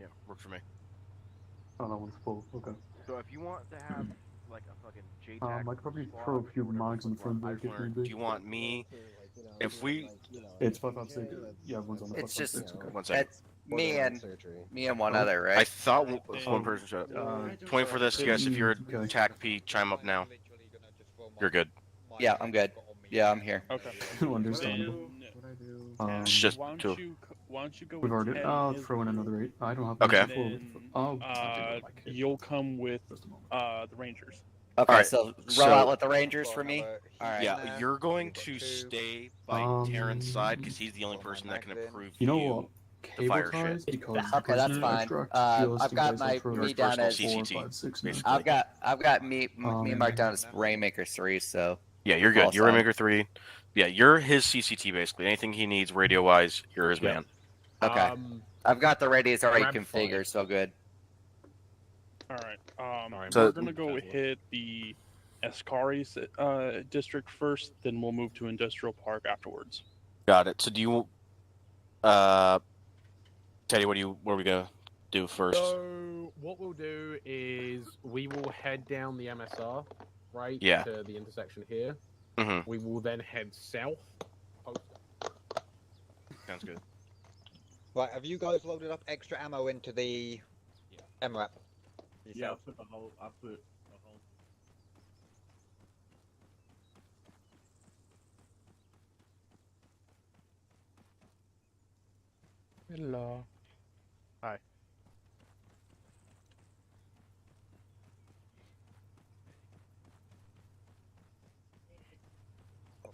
Yeah, works for me. Oh, that one's full. Okay. So if you want to have like a fucking JTAC I could probably throw squad a few or whatever the mods in fuck the you want, front I there just if want. need Do be. you want me? If we, It's 556. Yeah, everyone's on the It's just 556. Okay. one second. it's me and one Oh. other, I right? thought one Um, person showed up. uh, 20 for this, yes. If you're a okay. TAC P, chime up now. You're good. Yeah, I'm good. Yeah, I'm here. Okay. Understandable. It's just Why don't two. why don't you go We've with already. 10 I'll and his throw in group, another 8. I don't have Okay. the full. then Oh, I did like it. you'll come with Just a moment. the Rangers. Okay, Alright, so roll so- out with the Rangers for me. All right. Yeah, you're going to stay by Terran's side because he's the only person that can approve You know you what? the Cable fire ties shit. because Okay, that's fine. extract, I've just in got case I'll my throw me like down personal as four, CCT, five, six now. basically. I've got me and Mark down as Rainmaker 3. So Yeah, you're good. All You're set. Rainmaker 3. Yeah, you're his CCT basically. Anything he needs radio wise, you're his man. okay, I've got the radios already grab configured, five. so good. All right. So- We're gonna go hit the Escaris district first, then we'll move to Industrial Park afterwards. Got it. So do you Teddy, what are we gonna do first? So what we'll do is we will head down the MSR, right? Yeah. To the intersection here. Mm-hmm. We will then head south. Sounds good. Right, have you guys loaded up extra ammo into the MRAP? Yeah, I put the whole. Hello. Hi.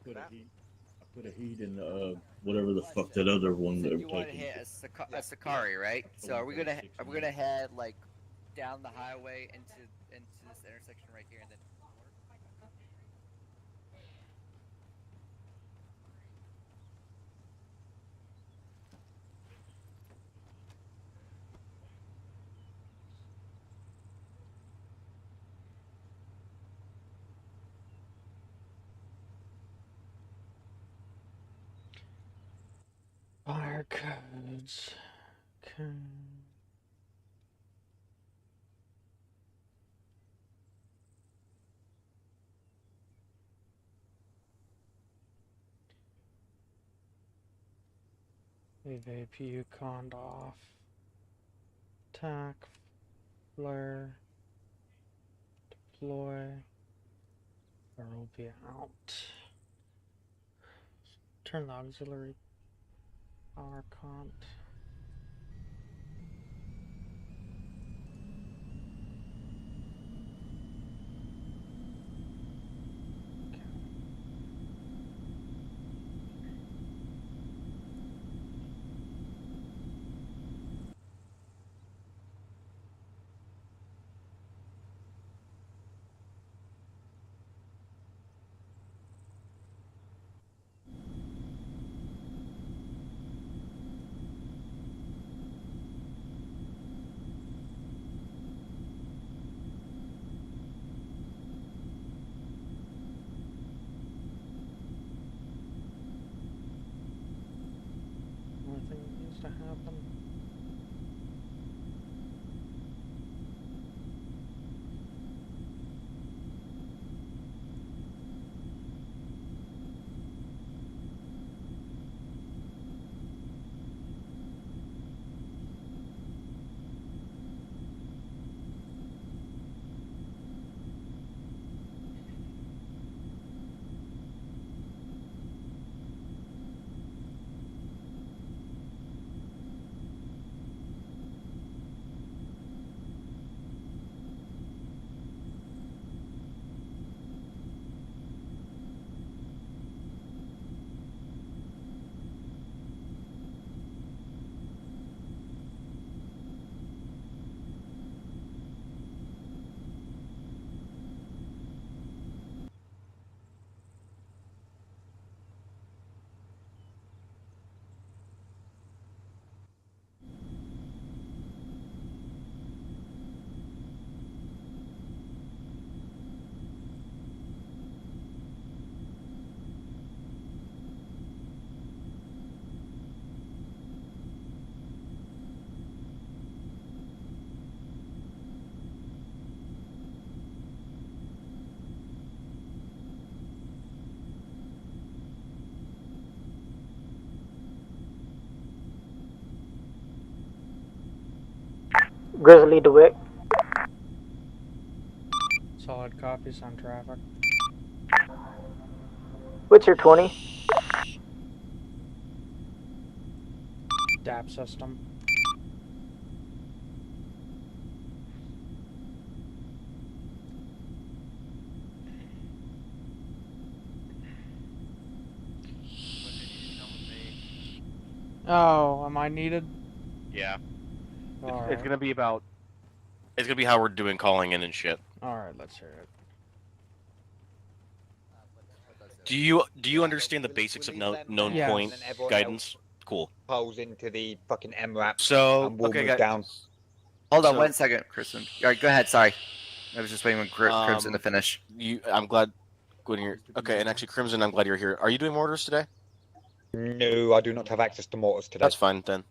I put a heat in whatever the fuck that other one So they're you want to taking. hit a Sakari, right? So are we gonna head like down the highway into this intersection right here, and then. Fire codes. Okay. Evap Yukon off. Attack. Flare. Deploy. Or will be out. Turn the auxiliary power cont. Nothing needs to happen. Grizzly DeWitt. Solid copies on traffic. What's your 20? DAP system. Oh, am I needed? Yeah. Alright. It's gonna be about. It's gonna be how we're doing calling in and shit. Alright, let's hear it. Do you understand the basics of known Yes. point And everyone guidance? Cool. Pulls into the fucking MRAP So and we'll okay, move guys. down. Hold on So- 1 second, Kristen. Alright, go ahead. Sorry, I was just waiting for Crimson to finish. I'm glad when you're okay. And actually, Crimson, I'm glad you're here. Are you doing mortars today? No, I do not have access to mortars today. That's fine then.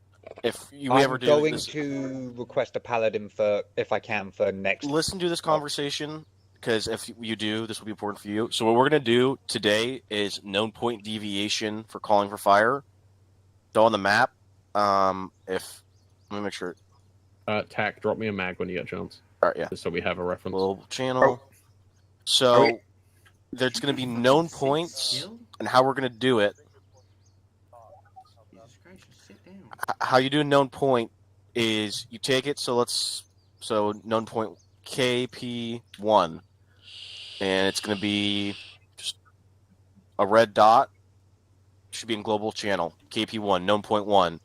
If we I'm ever do going this, to request a paladin for, if I can, for next. listen to this conversation because if you do, this will be important for you. So what we're gonna do today is known point deviation for calling for fire. So on the map, if let me make sure. Tack, drop me a mag when you get a chance. All right, yeah. Just so we have a reference. Global channel. So there's going to be known points, and how we're going to do it. How you do a known point is you take it. So known point KP1, and it's going to be just a red dot. Should be in global channel KP1 known point 1.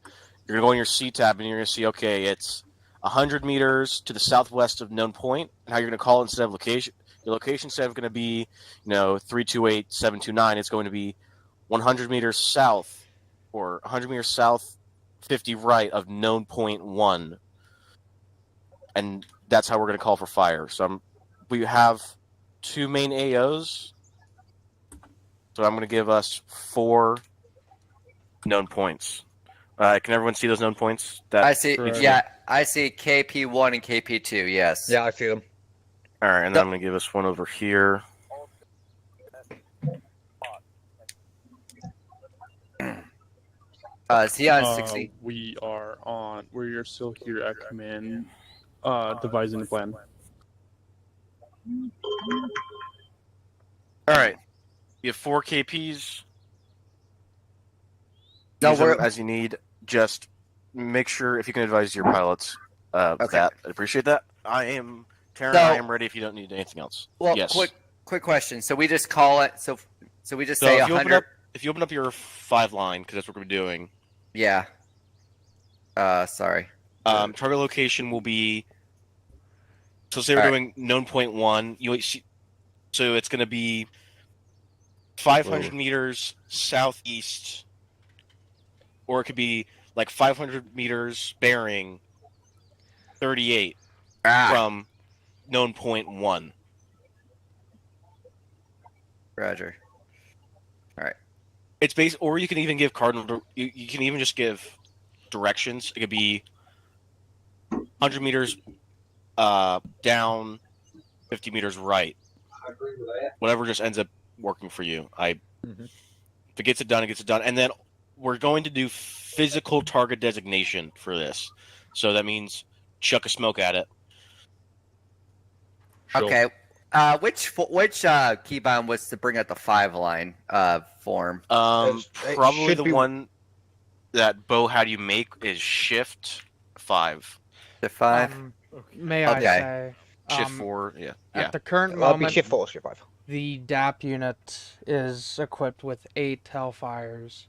You're going to go in your C tab, and you're going to see okay, it's 100 meters to the southwest of known point, and how you're going to call it instead of location. Your location instead of going to be, 328-729, it's going to be 100 meters south, or 100 meters south, 50 right of known point 1. And that's how we're going to call for fire. So we have 2 main AOs. So I'm going to give us 4 known points. Can everyone see those known points? I see. Correct. Yeah, I see KP1 and KP2. Yes. Yeah, I see them. All right, and then I'm going to give us one over here. Is he on 60? We are on. We are still here at command, devising the plan. All right. You have 4 KPs. No, Use them we're as you need. Just make sure if you can advise your pilots Okay. that. I'd appreciate that. Taryn, So- I am ready if you don't need anything else. well. Yes. Quick question. So we just call it. So we just So say if you 100. if you open up your 5 line, because that's what we're doing, Yeah. Sorry. target location will be. So say we're All right. doing known point 1. So it's going to be 500 meters southeast, or it could be like 500 meters bearing 38 from known point 1. Roger. It's based, or you can even give cardinal. You can even just give directions. It could be 100 meters down, 50 meters right. Whatever just ends up working for you. If it gets it done, it gets it done. And then we're going to do physical target designation for this. So that means chuck a smoke at it. Sure. Okay. Which keybind was to bring out the 5 line form? It Probably should the be- one that Bo had you make is shift 5. The 5. May I Okay. say, Shift 4, yeah. at the current I'll be moment, shift 4, shift 5. the DAP unit is equipped with 8 Hellfires.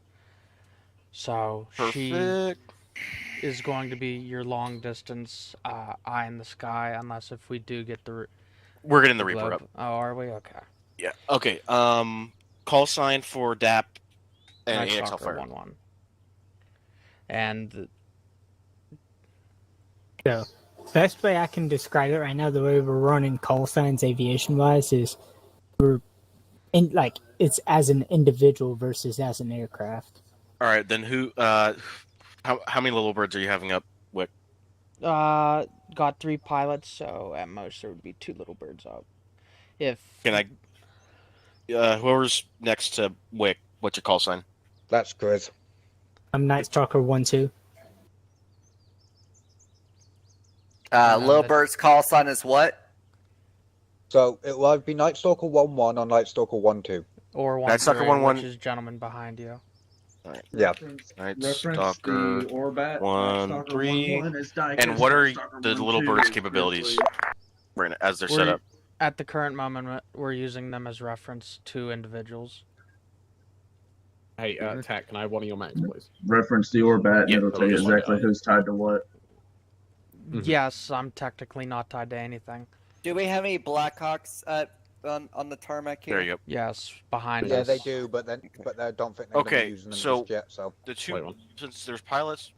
So she Perfect. is going to be your long distance eye in the sky, unless if we do get the. We're getting the Reaper globe. up. Oh, are we? Okay. Yeah. Okay. Call sign for DAP and Night AXL Stalker fire. 1-1. And So, best way I can describe it right now, the way we're running call signs aviation wise, is we're in it's as an individual versus as an aircraft. All right. Then who? How many little birds are you having up? Wick? got 3 pilots, so at most there would be 2 little birds up. If Can I? Whoever's next to Wick, what's your call sign? That's Grizz. I'm Night Stalker 1-2. Lil Bird's call sign is what? So it will either be Night Stalker 1-1 or Night Stalker 1-2. Or Night Stalker 1-3, 1-1. which is gentleman behind you. Yeah. Night Reference Stalker the Orbat, 1-3. 1-1 is diagnosed And what are Night Stalker the little 1-2 bird's is capabilities briefly- right now, as they're set up? At the current moment, we're using them as reference to individuals. Hey, Tack, can I have one of your max, please? Reference the Orbat, and Yeah, it'll tell you just one exactly guy. who's tied to what. Mhm. Yes, I'm technically not tied to anything. Do we have any Blackhawks on the tarmac here? There you go. Yes, behind Yeah, us. they do, but I don't think they're going to Okay, be using them so- just yet. So The Wait two, one. since there's pilots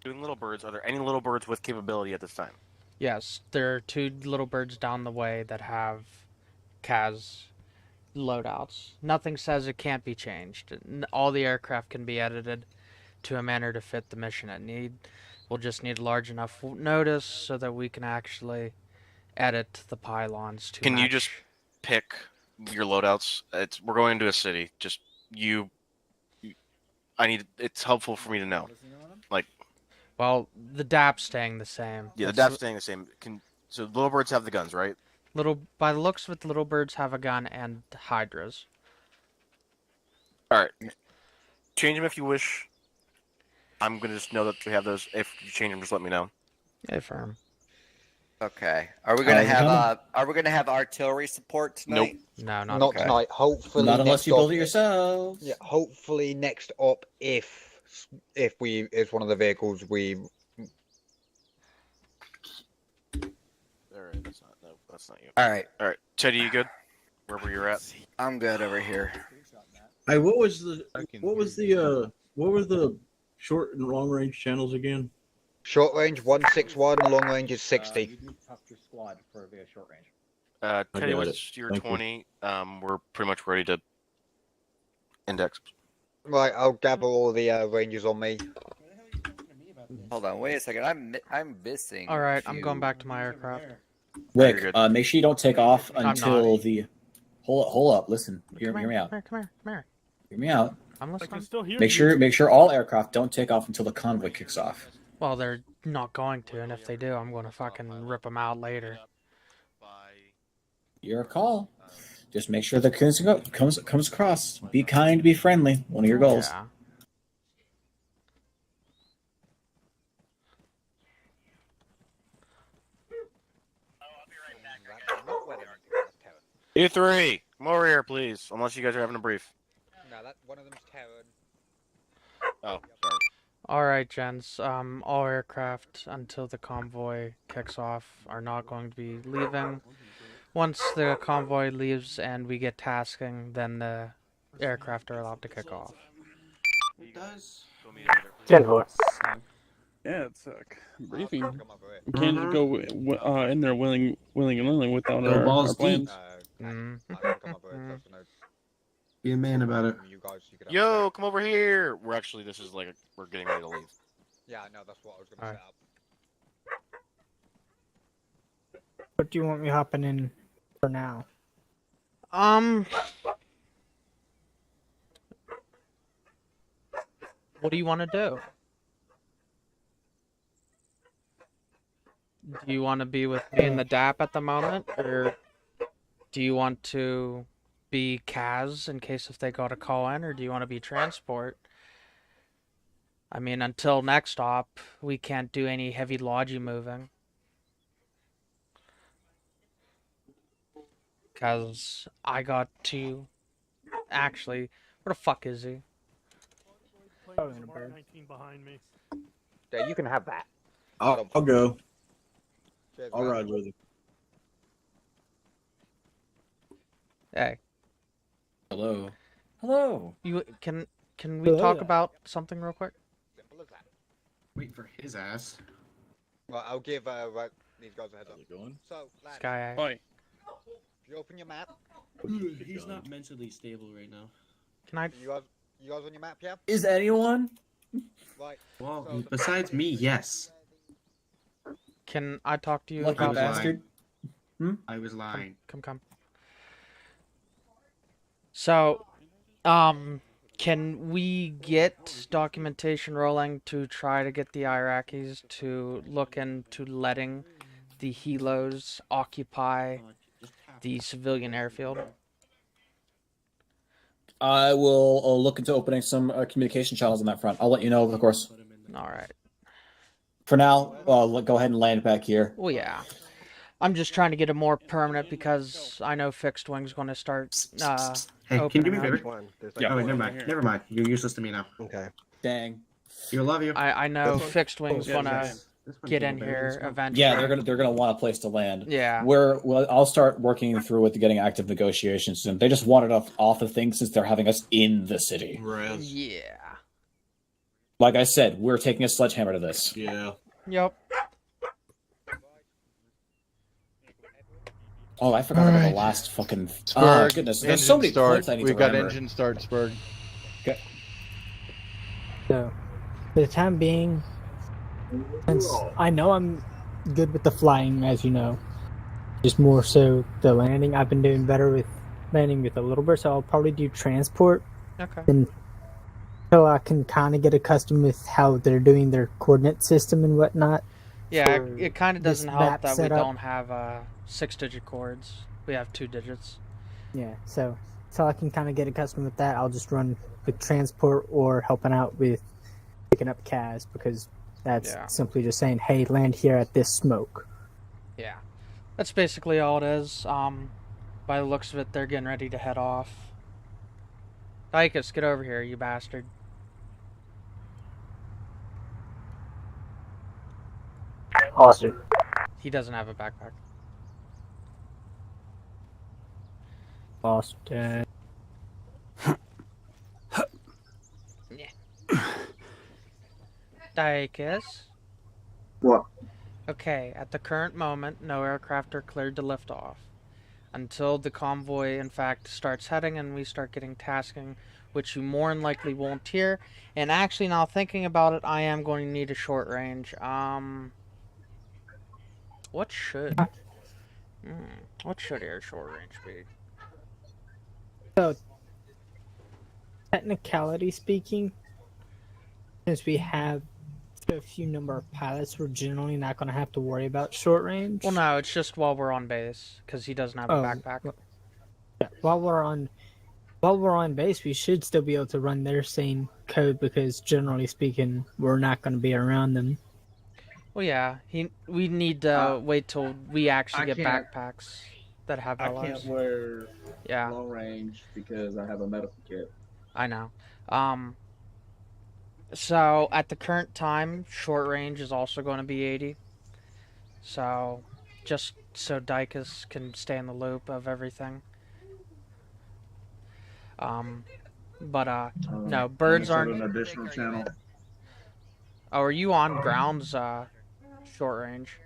doing little birds, are there any little birds with capability at this time? Yes, there are 2 little birds down the way that have CAS loadouts. Nothing says it can't be changed. All the aircraft can be edited to a manner to fit the mission it need. We'll just need large enough notice so that we can actually edit the pylons to Can you match. just pick your loadouts? We're going into a city. Just it's helpful for me to know. Well, the DAP's staying the same. Yeah, the That's DAP's staying the same. So little birds have the guns, right? by the looks of it, the little birds have a gun and hydras. All right. Change them if you wish. I'm gonna just know that we have those. If you change them, just let me know. Affirm. Okay. Are we gonna you have artillery support tonight? No, not not okay. tonight. Hopefully, Not unless next you build up- it yourself. Yeah, hopefully next up, if it's one of the vehicles we. All right, that's not you. All right. All right, Teddy, you good? Wherever you're at. I'm good over here. Hey, what were the short and long range channels again? Short range 161, long range is 60. You do talk to your squad for via short range. Teddy, got what's your Thank you. 20? We're pretty much ready to index. Right, I'll gather all the rangers on me. Hold on. Wait a second. I'm missing. All right, a I'm few- going back to my aircraft. You're Rick, good. make sure you don't take off I'm until not. the. Hold up. Listen. Hear Come me out. here, come here. Hear me out. I'm listening. still hear Make sure all aircraft don't take off until the convoy kicks off. Well, they're not going to, and if they do, I'm going to fucking rip them out later. Your call. Just make sure the comes across. Be kind, be friendly. One of your goals. Yeah. You three, come over here, please. Unless you guys are having a brief. No, that one of them's Terran. Oh, sorry. All right, gents. All aircraft until the convoy kicks off are not going to be leaving. Once the convoy leaves and we get tasking, then the aircraft are allowed to kick off. It does. Gen 4. Yeah, it's a briefing. Come over here. We can't just go in there willing and willing without Go our balls plans. Mm. I can come over here first, and Be a man about it. you guys, you can have Yo, come over here. We're actually, we're getting ready to leave. Yeah, I know, that's what I was going to Alright. set up. What do you want me hopping in for now? What do you want to do? Do you want to be with me in the DAP at the moment, or do you want to be CAS in case if they got to call in, or do you want to be transport? I mean, until next stop, we can't do any heavy logi moving. Because I got to... Actually, where the fuck is he? Probably in a bird. behind me. Yeah, you can have that. I'll go. Cheers, I'll man. ride with you. Hey, Hello. Hello. you can we talk about something real quick? Simple as that. Wait for his ass. Right, I'll give these guys a heads up. How's it going? So, lads, Sky. Oi. if you open your map, He's not mentally stable right now. Can I? you guys on your map, yeah? Is anyone? Right. Well, So the besides first me, thing is- yes. Can I talk to you Lucky about bastard. I was lying. Come. So, can we get documentation rolling to try to get the Iraqis to look into letting the helos occupy the civilian airfield. I will look into opening some communication channels on that front. I'll let you know, of course. All right. For now, go ahead and land back here. Well, yeah. I'm just trying to get it more permanent because I know fixed wing's going to start. Hey, can you do me a opening favor? up. Oh, wait, never mind. Never mind. You're useless to me now. Okay. Dang. You love you. I know fixed wing's Yeah, gonna yes. This one get can in go better here than this one. eventually. Yeah, they're gonna want a place to land. Yeah. I'll start working through with getting active negotiations soon. They just wanted us off the thing since they're having us in the city. Yeah. Like I said, we're taking a sledgehammer to this. Yeah. Yep. Oh, I forgot about the Alright. last fucking. Spurg, Goodness, there's so engine many start. points I need We've to got remember. engine start, Spurg. So, for the time being, since I know I'm good with the flying, as you know, just more so the landing. I've been doing better with landing with a little bit, so I'll probably do transport Okay. until I can kind of get accustomed with how they're doing their coordinate system and whatnot. Yeah, for it kind of this doesn't help map that we setup. don't have 6-digit chords. We have 2 digits. Yeah, so I can kind of get accustomed with that. I'll just run with transport or helping out with picking up Kaz, because that's Yeah. simply just saying, hey, land here at this smoke. Yeah. That's basically all it is. By the looks of it, they're getting ready to head off. Dicus, get over here, you bastard. Awesome. He doesn't have a backpack. Austin. Dicus? What? Okay, at the current moment, no aircraft are cleared to lift off. Until the convoy, in fact, starts heading and we start getting tasking, which you more than likely won't hear. And actually, now thinking about it, I am going to need a short range. What should air short range be? So, technicality speaking, since we have a few number of pilots, we're generally not going to have to worry about short range. Well, no, it's just while we're on base, because he doesn't have a backpack. Yeah, while we're on base, we should still be able to run their same code, because generally speaking, we're not going to be around them. Well, yeah, we need to wait till we actually get can't- backpacks that have I LRs. can't wear Yeah, long range because I have a medical kit. I know. So at the current time, short range is also going to be 80. So, just so Dicus can stay in the loop of everything. No, birds aren't. An additional channel. Oh, are you on grounds? Short range.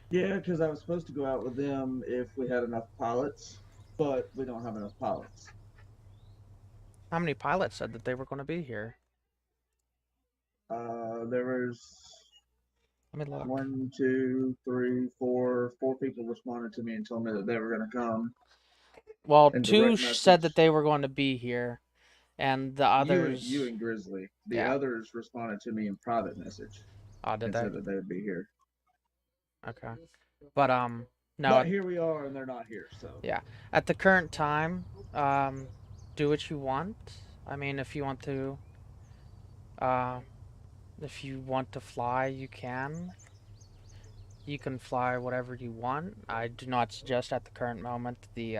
Yeah, because I was supposed to go out with them if we had enough pilots, but we don't have enough pilots. How many pilots said that they were going to be here? There was Let me look. 1, 2, 3, 4 people responded to me and told me that they were going to come. Well, And 2 direct said that message. they were going to be here, and the others. You and Grizzly. The Yeah. others responded to me in private message Oh, did and they? said that they would be here. Okay. But no. But here we are, and they're not here. So Yeah. At the current time, do what you want. I mean, if you want to, fly, you can. You can fly whatever you want. I do not suggest at the current moment the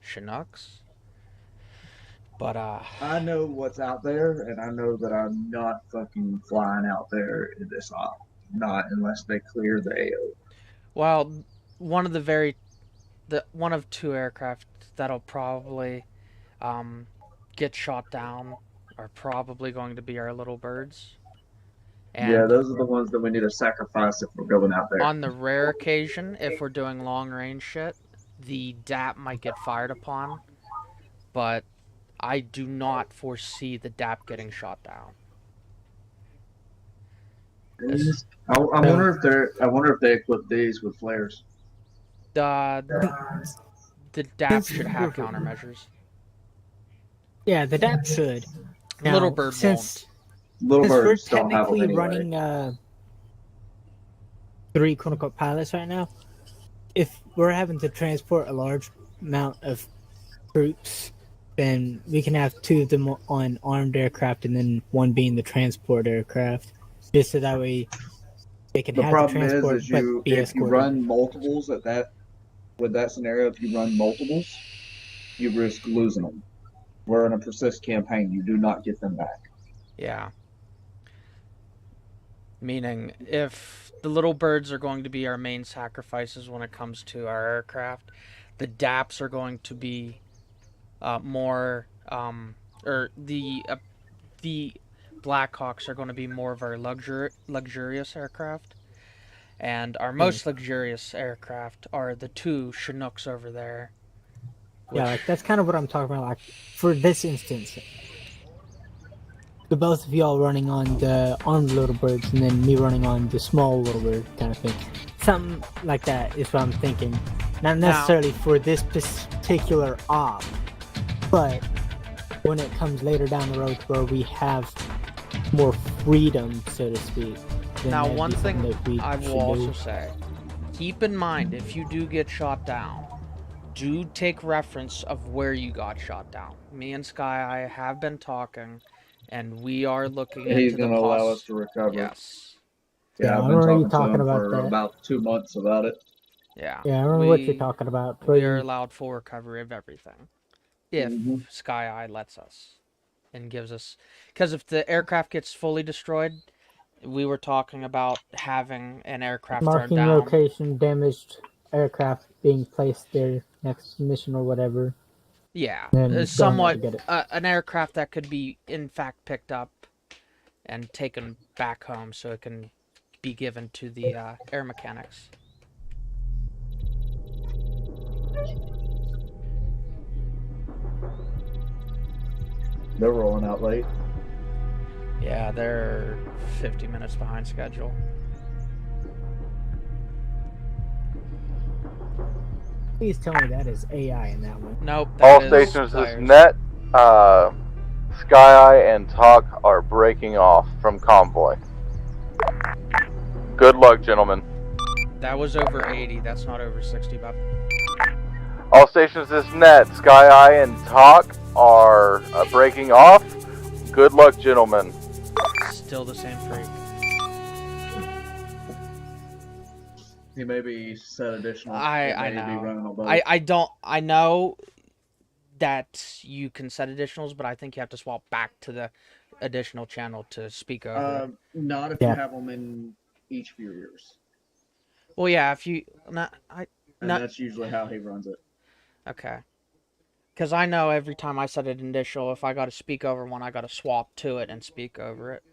Chinooks. But I know what's out there, and I know that I'm not fucking flying out there in this op. Not unless they clear the AO. well, one of 2 aircraft that'll probably get shot down are probably going to be our little birds. And Yeah, those are the ones that we need to sacrifice if we're going out there. on the rare occasion, if we're doing long range shit, the DAP might get fired upon, but I do not foresee the DAP getting shot down. I wonder if they equip these with flares. The DAP should have countermeasures. Yeah, the DAP should. Now, Little Bird since Little we're birds don't have them technically anyway. running 3 quote unquote pilots right now. If we're having to transport a large amount of troops, then we can have 2 of them on armed aircraft and then 1 being the transport aircraft, just so that way they can The have the problem transport is but you be if you escorted. run multiples at that with that scenario, if you run multiples, you risk losing them. We're in a persist campaign. You do not get them back. Yeah. Meaning, if the little birds are going to be our main sacrifices when it comes to our aircraft, the DAPs are going to be more, or the Blackhawks are going to be more of our luxurious aircraft, and our most luxurious aircraft are the 2 Chinooks over there. Yeah, like that's kind of what I'm talking about. Like for this instance, the both of y'all running on the armed little birds, and then me running on the small little bird kind of thing. Something like that is what I'm thinking. Not necessarily for this particular op, but when it comes later down the road where we have more freedom, so to speak. Now, one thing I will also say, keep in mind, if you do get shot down, do take reference of where you got shot down. Me and Sky Eye have been talking, and we are looking into the He's going to allow us to recover. Yes. Yeah, I've I been remember you talking to talking him about for that. about 2 months about it. Yeah. Yeah, I remember what you're talking about. We are allowed full recovery of everything. If Mhm. Sky Eye lets us. And gives us... Because if the aircraft gets fully destroyed, we were talking about having an aircraft thrown marking down. location, damaged aircraft being placed there next mission or whatever. Yeah, Then somewhat get it. an aircraft that could be in fact picked up and taken back home so it can be given to the air mechanics. They're rolling out late. Yeah, they're 50 minutes behind schedule. Please tell me that is AI in that one. Nope. All stations, this is net. Sky Eye and Talk are breaking off from convoy. Good luck, gentlemen. That was over 80. That's not over 60, Bob. All stations, this net. Sky Eye and Talk are breaking off. Good luck, gentlemen. Still the same freak. He may be set additional. I Be running on both. I know that you can set additionals, but I think you have to swap back to the additional channel to speak over it. Not if you have them in each few years. Well, yeah, if you... That's usually how he runs it. Okay. Because I know every time I set an initial, if I got to speak over one, I got to swap to it and speak over it.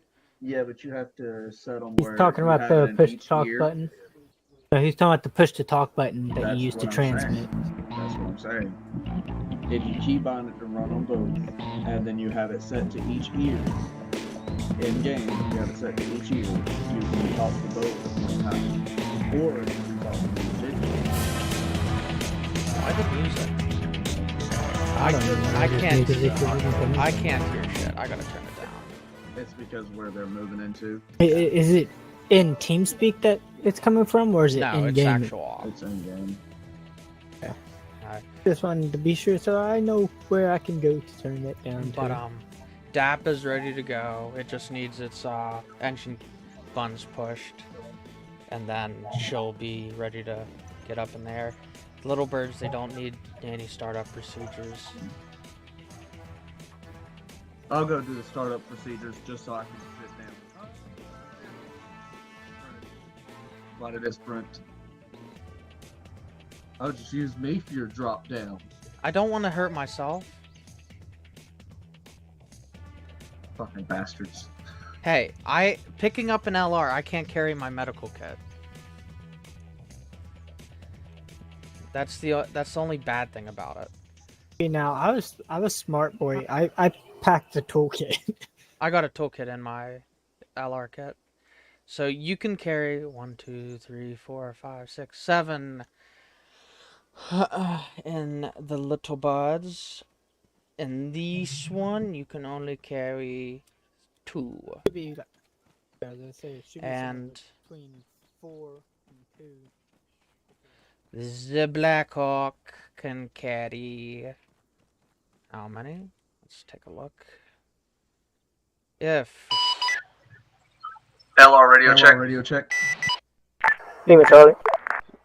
Yeah, but you have to set them He's where talking you about have the it in push to each talk year. button. So he's talking about the push to talk button that That's you use to what I'm transmit. That's what I'm saying. If you keep on it to run on both, and then you have it set to each ear, in game, you have it set to each ear, you can talk to both at the same time. Or you can talk to the digital. Why the music? I don't know. I can't hear shit. I gotta turn it down. It's because where they're moving into. Is it in TeamSpeak that it's coming from, or is it No, in it's game? actual. It's in game. Okay. Just wanted to be sure so I know where I can go to turn it down But to. DAP is ready to go. It just needs its engine buttons pushed, and then she'll be ready to get up in there. Little birds, they don't need any startup procedures. I'll go do the startup procedures just so I can sit down. Why did this print? I'll just use me for your drop down. I don't want to hurt myself. Fucking bastards. Hey, picking up an LR, I can't carry my medical kit. That's the only bad thing about it. Okay, now I was smart boy. I packed the toolkit. I got a toolkit in my LR kit, so you can carry 1, 2, 3, 4, 5, 6, 7 in the little buds. In this one, you can only carry 2. Should be like, as I say, it should be And between 4 The Blackhawk can carry how many? Let's take a look. If LR radio Hello, check. radio check. Lima Charlie.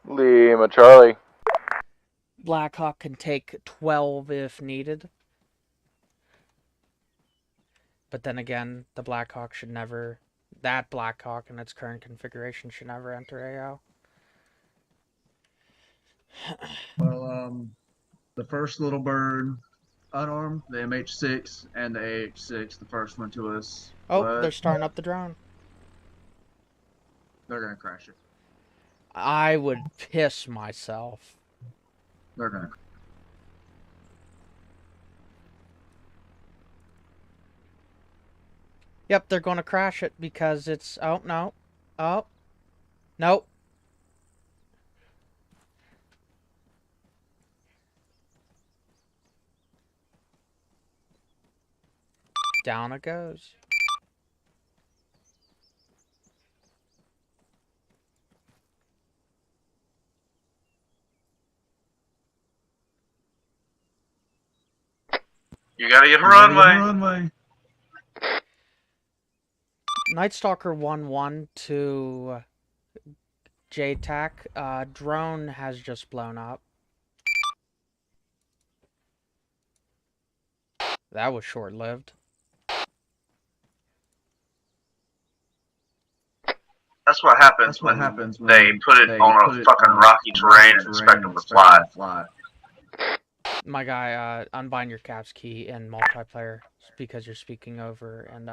Lima Charlie. Blackhawk can take 12 if needed. But then again, the Blackhawk should never... That Blackhawk in its current configuration should never enter AO. Well, the first little bird, unarmed, the MH6, and the AH6, the first one to us. Oh, But they're starting up the drone. they're gonna crash it. I would piss myself. They're gonna. Yep, they're going to crash it because it's... Oh, no. Oh. Nope. Down it goes. You gotta get You gotta get runway. Night Stalker 1-1 to JTAC. Drone has just blown up. That was short-lived. That's what happens when they put it on a fucking rocky terrain and expect them to fly. My guy, unbind your caps key in multiplayer because you're speaking over and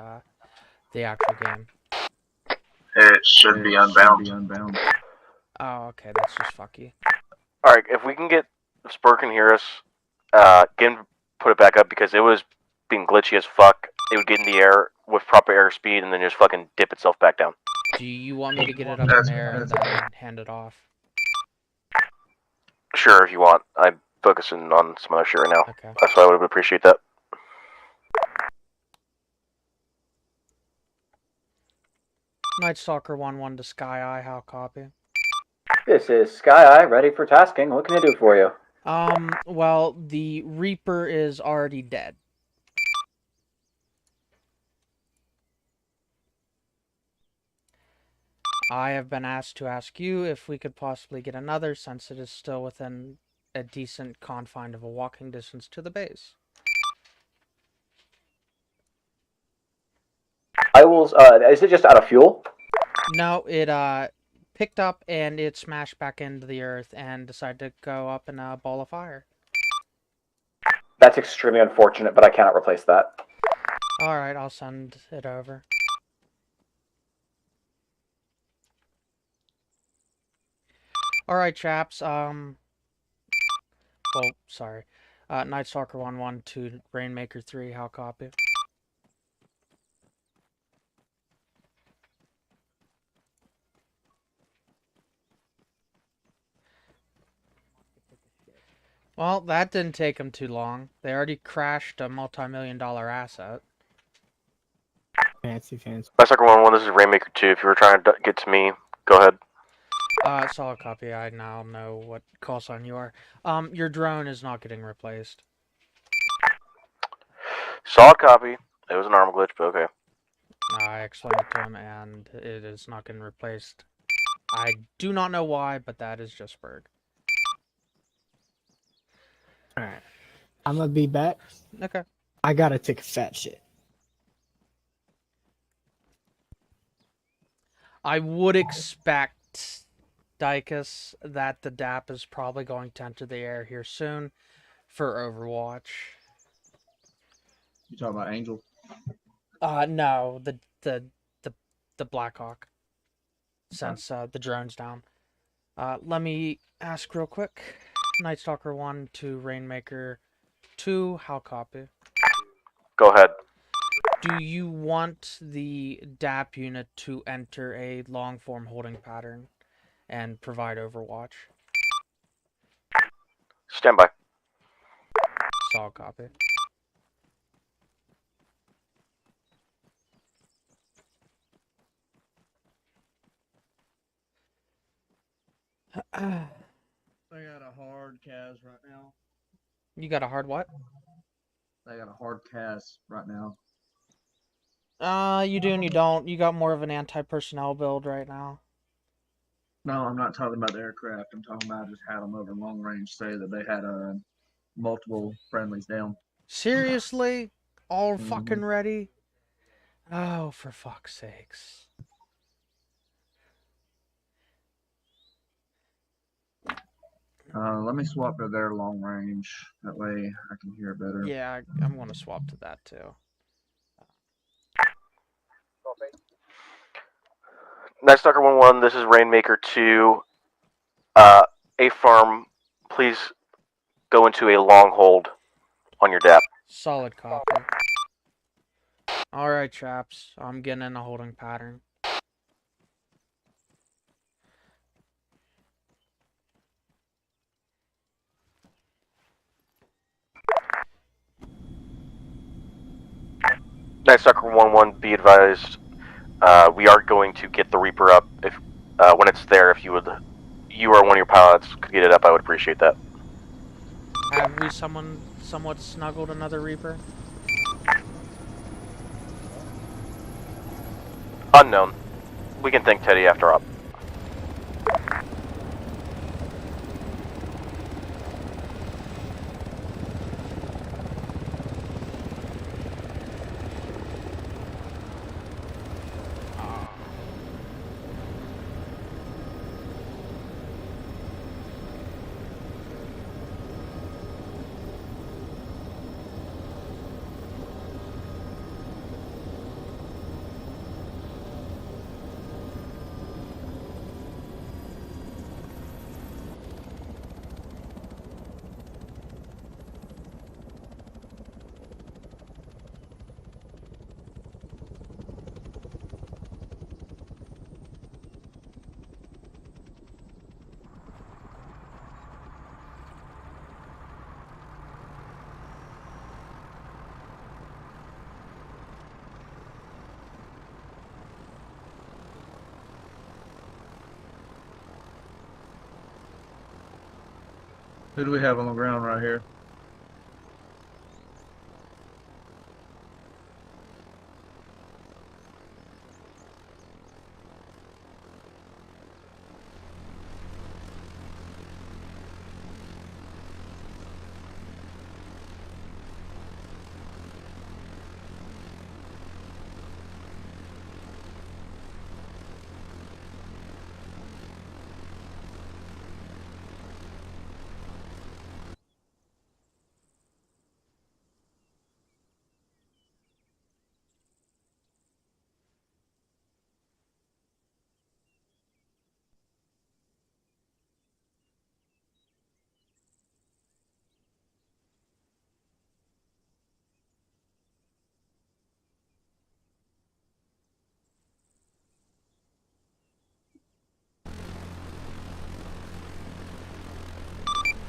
the actual game. It should be unbound. Oh, okay, that's just fucky. Alright, if we can get Spur can hear us, get him put it back up because it was being glitchy as fuck. It would get in the air with proper airspeed and then just fucking dip itself back down. Do you want me to get it up in there and then hand it off? Sure, if you want. I'm focusing on some other shit right now. Okay. That's why I would appreciate that. Night Stalker 1-1 to Sky Eye, how copy? This is Sky Eye, ready for tasking. What can I do for you? Well, the Reaper is already dead. I have been asked to ask you if we could possibly get another, since it is still within a decent confine of a walking distance to the base. I will, is it just out of fuel? No, it, picked up and it smashed back into the earth and decided to go up in a ball of fire. That's extremely unfortunate, but I cannot replace that. Alright, I'll send it over. Alright, chaps, well, sorry. Night Stalker 1-1 to Rainmaker 3, how copy? Well, that didn't take them too long. They already crashed a multi-million-dollar asset. Fancy. Bicycle 1-1, this is Rainmaker 2. If you were trying to get to me, go ahead. Solid copy. I now know what call sign you are. Your drone is not getting replaced. Solid copy. It was an armor glitch, but okay. I explained it to him, and it is not getting replaced. I do not know why, but that is just Berg. Alright. I'm gonna be back. Okay. I gotta take a fat shit. I would expect, Dykus, that the DAP is probably going to enter the air here soon for Overwatch. You talking about Angel? No, the Blackhawk. Since the drone's down. Let me ask real quick. Night Stalker 1 to Rainmaker 2, how copy? Go ahead. Do you want the DAP unit to enter a long-form holding pattern and provide Overwatch? Stand by. Solid copy. I got a hard cast right now. You got a hard what? I got a hard cast right now. You do and you don't. You got more of an anti-personnel build right now. No, I'm not talking about the aircraft. I'm talking about I just had them over long range say that they had multiple friendlies down. Seriously? All Mhm. fucking ready? Oh, for fuck's sakes. Let me swap to their long range. That way I can hear better. Yeah, I'm gonna swap to that too. Night Stalker 1-1, this is Rainmaker 2. A farm, please go into a long hold on your DAP. Solid copy. Alright, chaps. I'm getting in a holding pattern. Night Stalker 1-1, be advised, we are going to get the Reaper up. If when it's there, if you or one of your pilots could get it up, I would appreciate that. Have we somewhat snuggled another Reaper? Unknown. We can thank Teddy after up. Who do we have on the ground right here?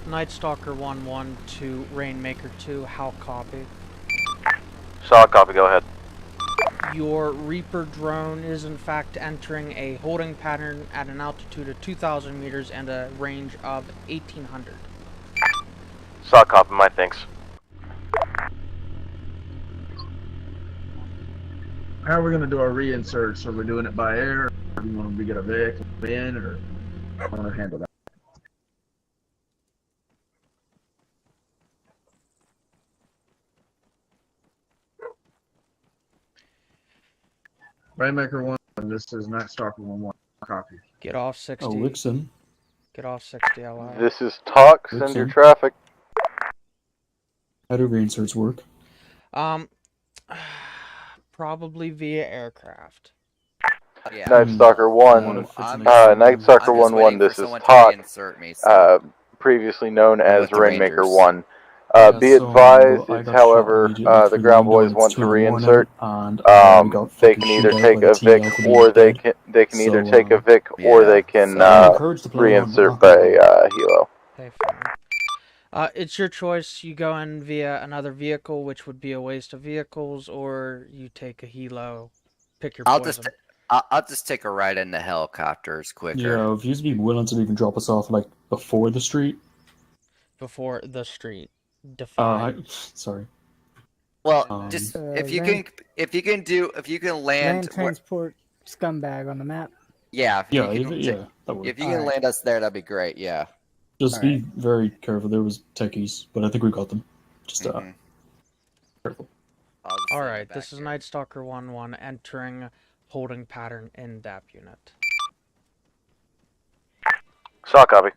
Night Stalker 1-1 to Rainmaker 2, how copy? Solid copy, go ahead. Your Reaper drone is in fact entering a holding pattern at an altitude of 2,000 meters and a range of 1,800. Solid copy, my thanks. How are we going to do our reinserts? Are we doing it by air? Or do you want to get a vehicle in, or I want to handle that? Rainmaker 1, this is Night Stalker 1-1. Copy. Get off 60. Oh, Wixon. Get off 60 LI. This is Talk. Send your Wixon. traffic. How do reinserts work? Probably via aircraft. Yeah. Night Stalker 1. Night Stalker 1-1. This is Talk. Previously known as Rainmaker 1. Be advised, it's however, the ground boys want to reinsert. They can either take a Vic or they can either take a Vic or they can reinsert by helo. Hey, fine. It's your choice. You go in via another vehicle, which would be a waste of vehicles, or you take a helo. Pick your poison. I'll just take a ride in the helicopters quicker. Yeah, if you'd be willing to even drop us off like before the street. Before the street. Define. Sorry. Well, just if you can land land transport scumbag on the map. Yeah. That would. If you can land us there, that'd be great. Yeah. Just be very careful. There was techies, but I think we got them. Just careful. All right, this is Night Stalker 1-1 entering holding pattern in DAP unit. Saw copy.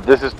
This is...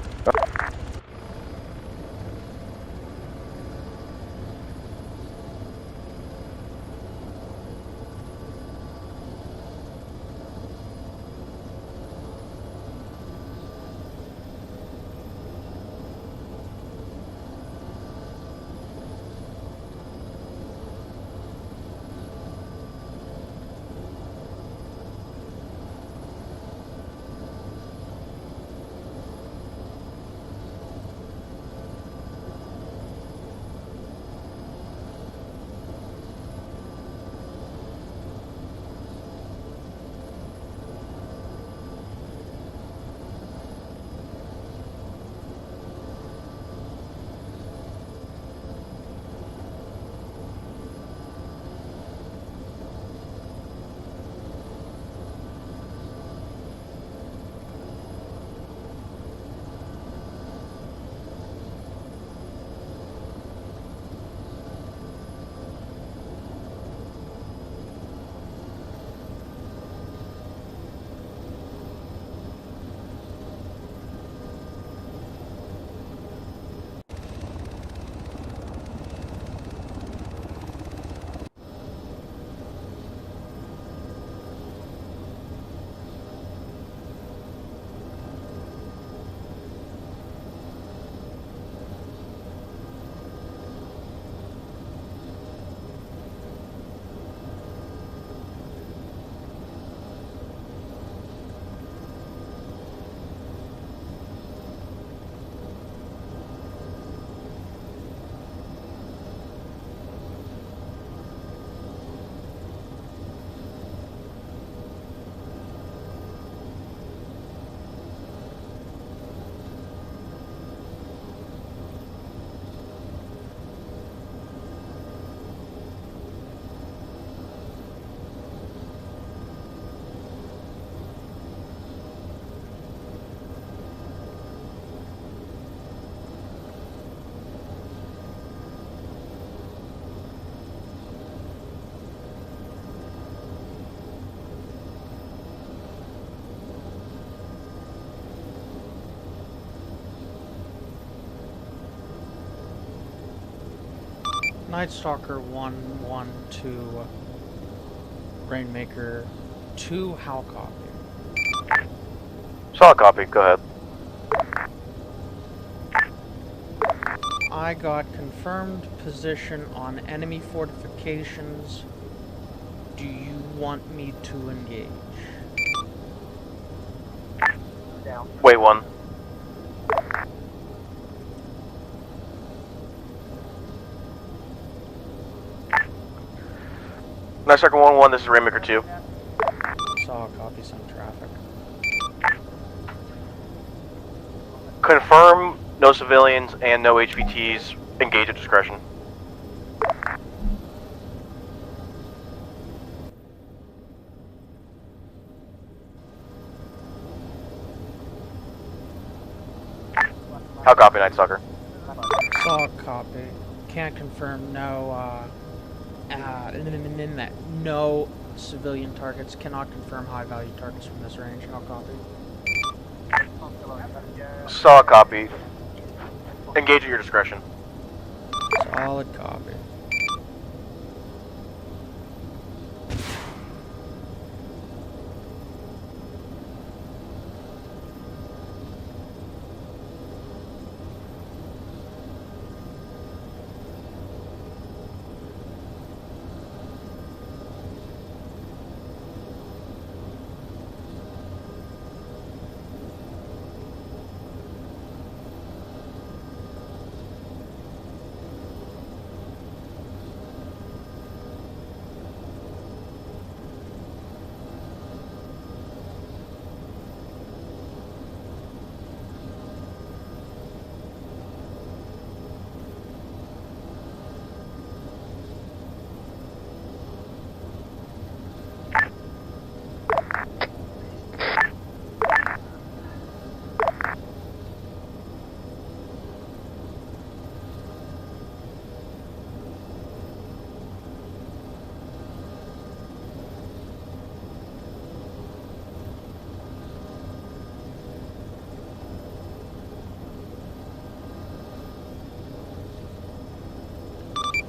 Night Stalker 1-1-2, Rainmaker 2, how copy? Saw copy, go ahead. I got confirmed position on enemy fortifications. Do you want me to engage? Wait one. Night Stalker 1-1, this is Rainmaker 2. Saw copy, some traffic. Confirm no civilians and no HVTs. Engage at discretion. How copy, Night Stalker? Saw copy. Can't confirm no civilian targets. Cannot confirm high-value targets from this range. I'll copy. Solid copy. Engage at your discretion. Solid copy.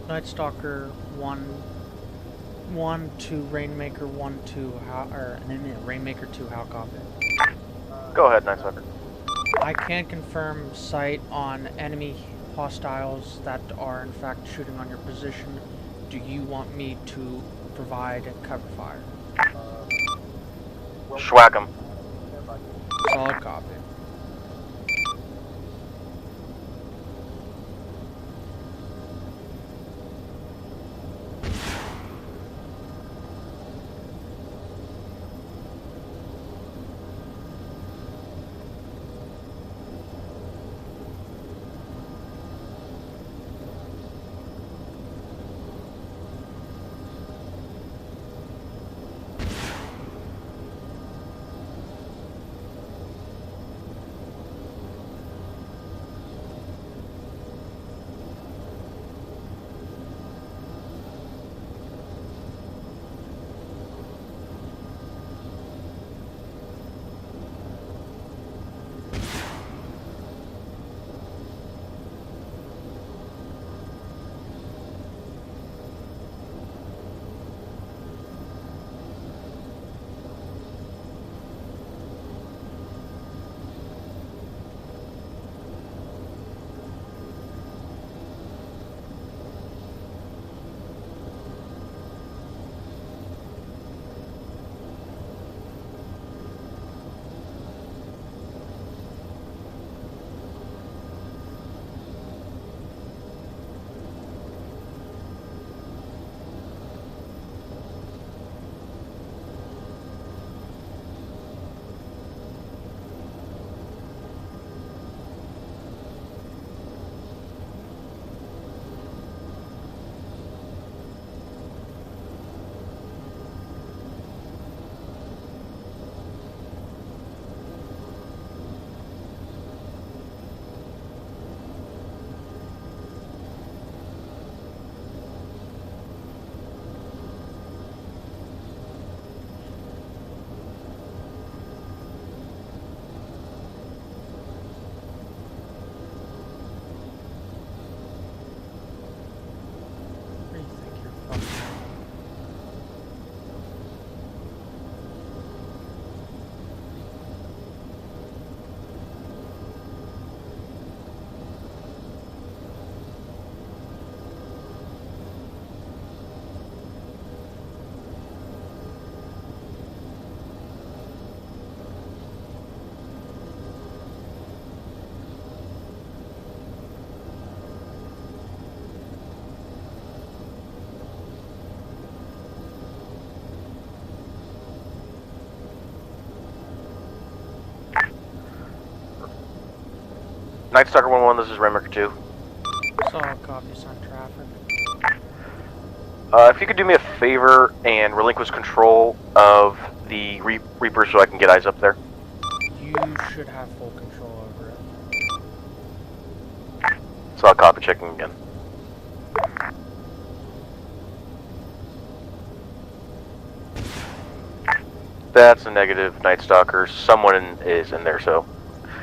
Night Stalker 1-2 Rainmaker 1-2 how Rainmaker 2 how copy? Go ahead, Night Stalker. I can confirm sight on enemy hostiles that are in fact shooting on your position. Do you want me to provide cover fire? Schwack 'em. Solid copy. Night Stalker 1-1, this is Rainmaker 2. Solid copy, on traffic. If you could do me a favor and relinquish control of the Reaper so I can get eyes up there. You should have full control over it. Solid copy, checking again. That's a negative, Night Stalker. Someone is in there, so...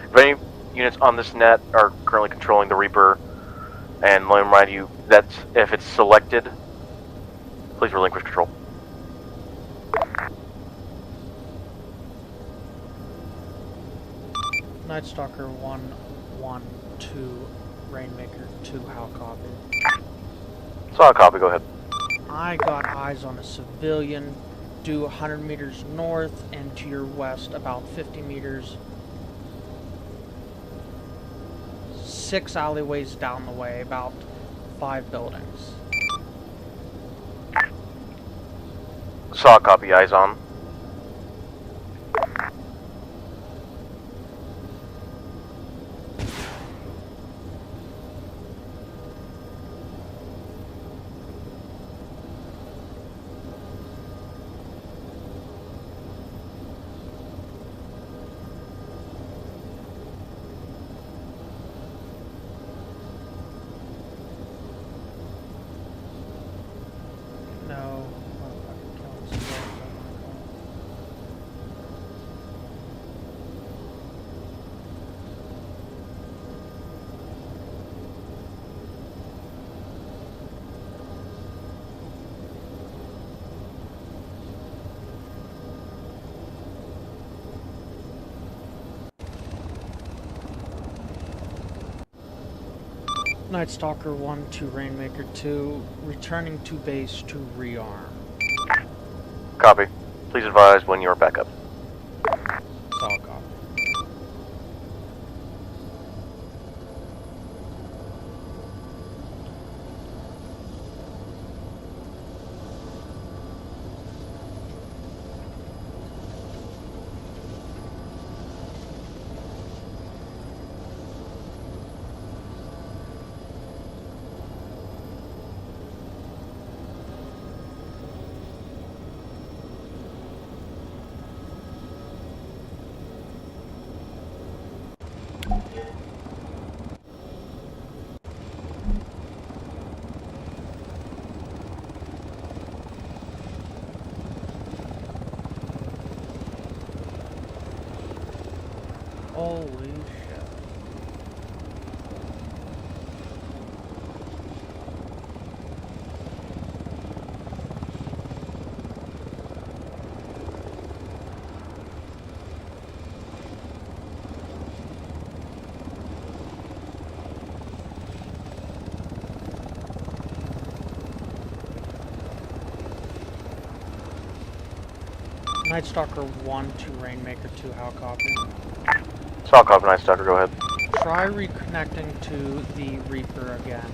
If any units on this net are currently controlling the Reaper, and let me remind you that if it's selected, please relinquish control. Night Stalker 112, Rainmaker 2, how copy? Solid copy, go ahead. I got eyes on a civilian due 100 meters north and to your west about 50 meters. 6 alleyways down the way, about 5 buildings. Solid copy, eyes on. No. Night Stalker 1 to Rainmaker 2, returning to base to rearm. Copy. Please advise when you're back up. Solid copy. Holy shit. Night Stalker 1 to Rainmaker 2, how copy? Solid copy, Night Stalker, go ahead. Try reconnecting to the Reaper again.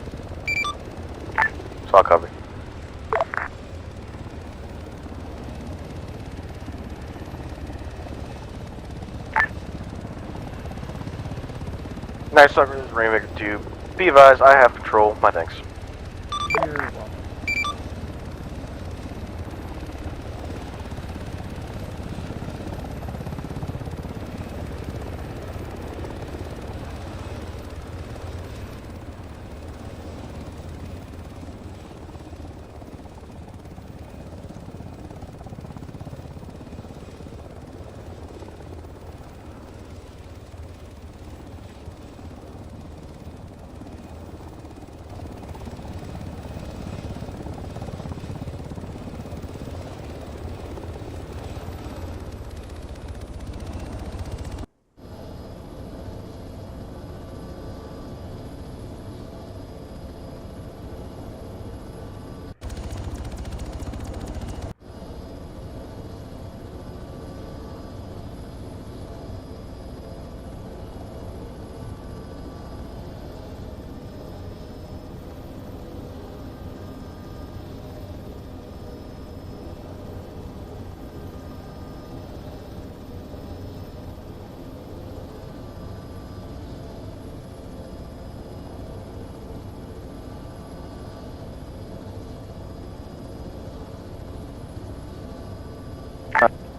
Solid copy. Night Stalker, this is Rainmaker 2. Be advised, I have control. My thanks. You're welcome.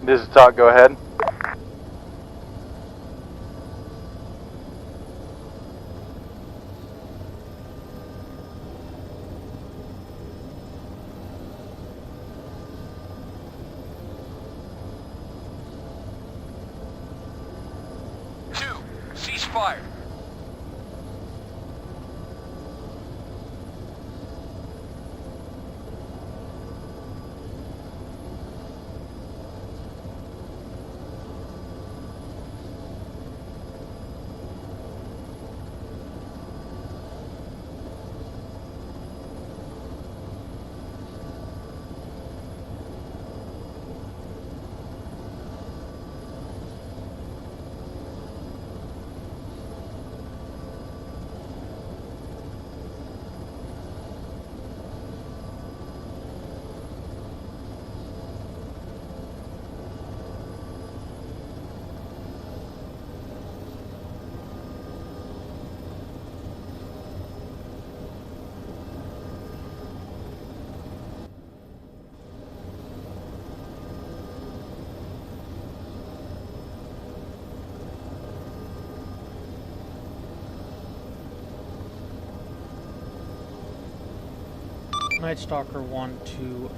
This is Talk, go ahead. fire. Night Stalker 1 to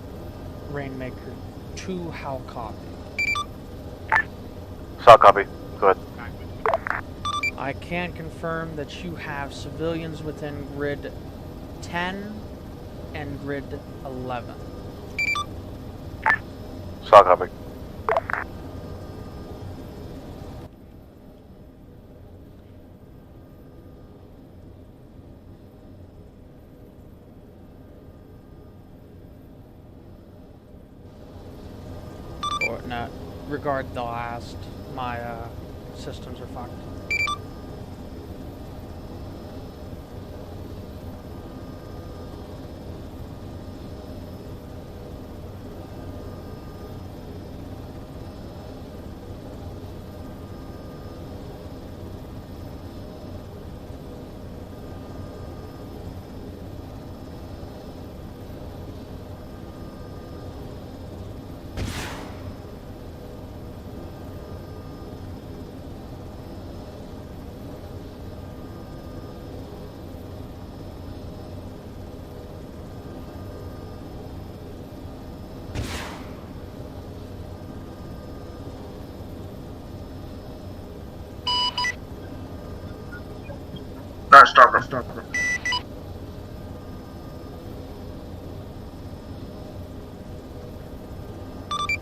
Rainmaker 2, how copy? Solid copy. Go ahead. I can confirm that you have civilians within grid 10 and grid 11. Solid copy. Or not, regard the last, my systems are fucked. Night Stalker.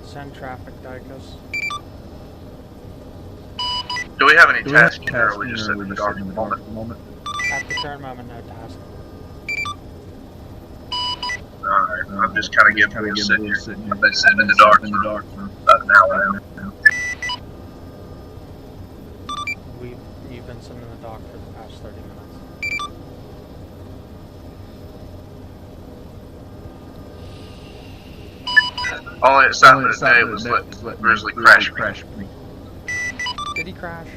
Send traffic, Dicos. Do we have any tasks in, or are we just sitting in the dark at the moment? At the current moment, no task. Alright, I'm just kind of getting bored sitting here. I've been sitting in the dark for about an hour now. You've been sitting in the dock for the past 30 minutes. Only excitement today was letting Grizzly crash me. Did he crash?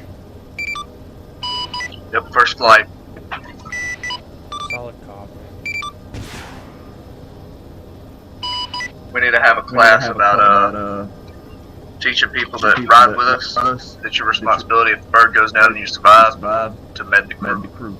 Yep, first flight. Solid copy. We need to have a class about teaching people that ride with us that your responsibility if the bird goes down and you survive to med the crew.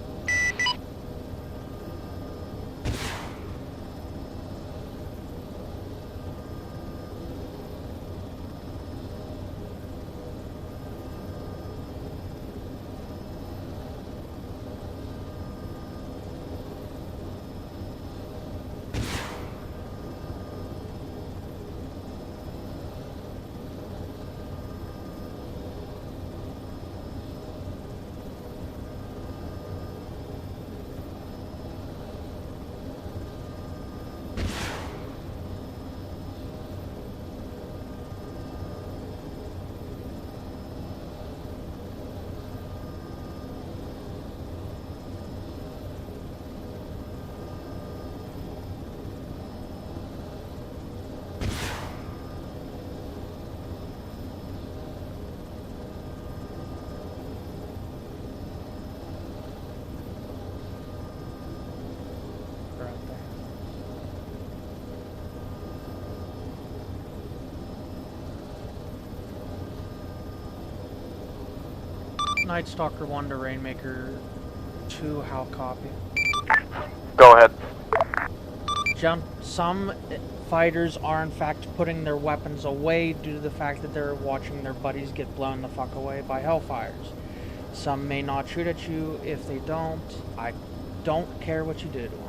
Night Stalker 1 to Rainmaker 2, how copy? Go ahead. Some fighters are in fact putting their weapons away due to the fact that they're watching their buddies get blown the fuck away by Hellfires. Some may not shoot at you. If they don't, I don't care what you do to them.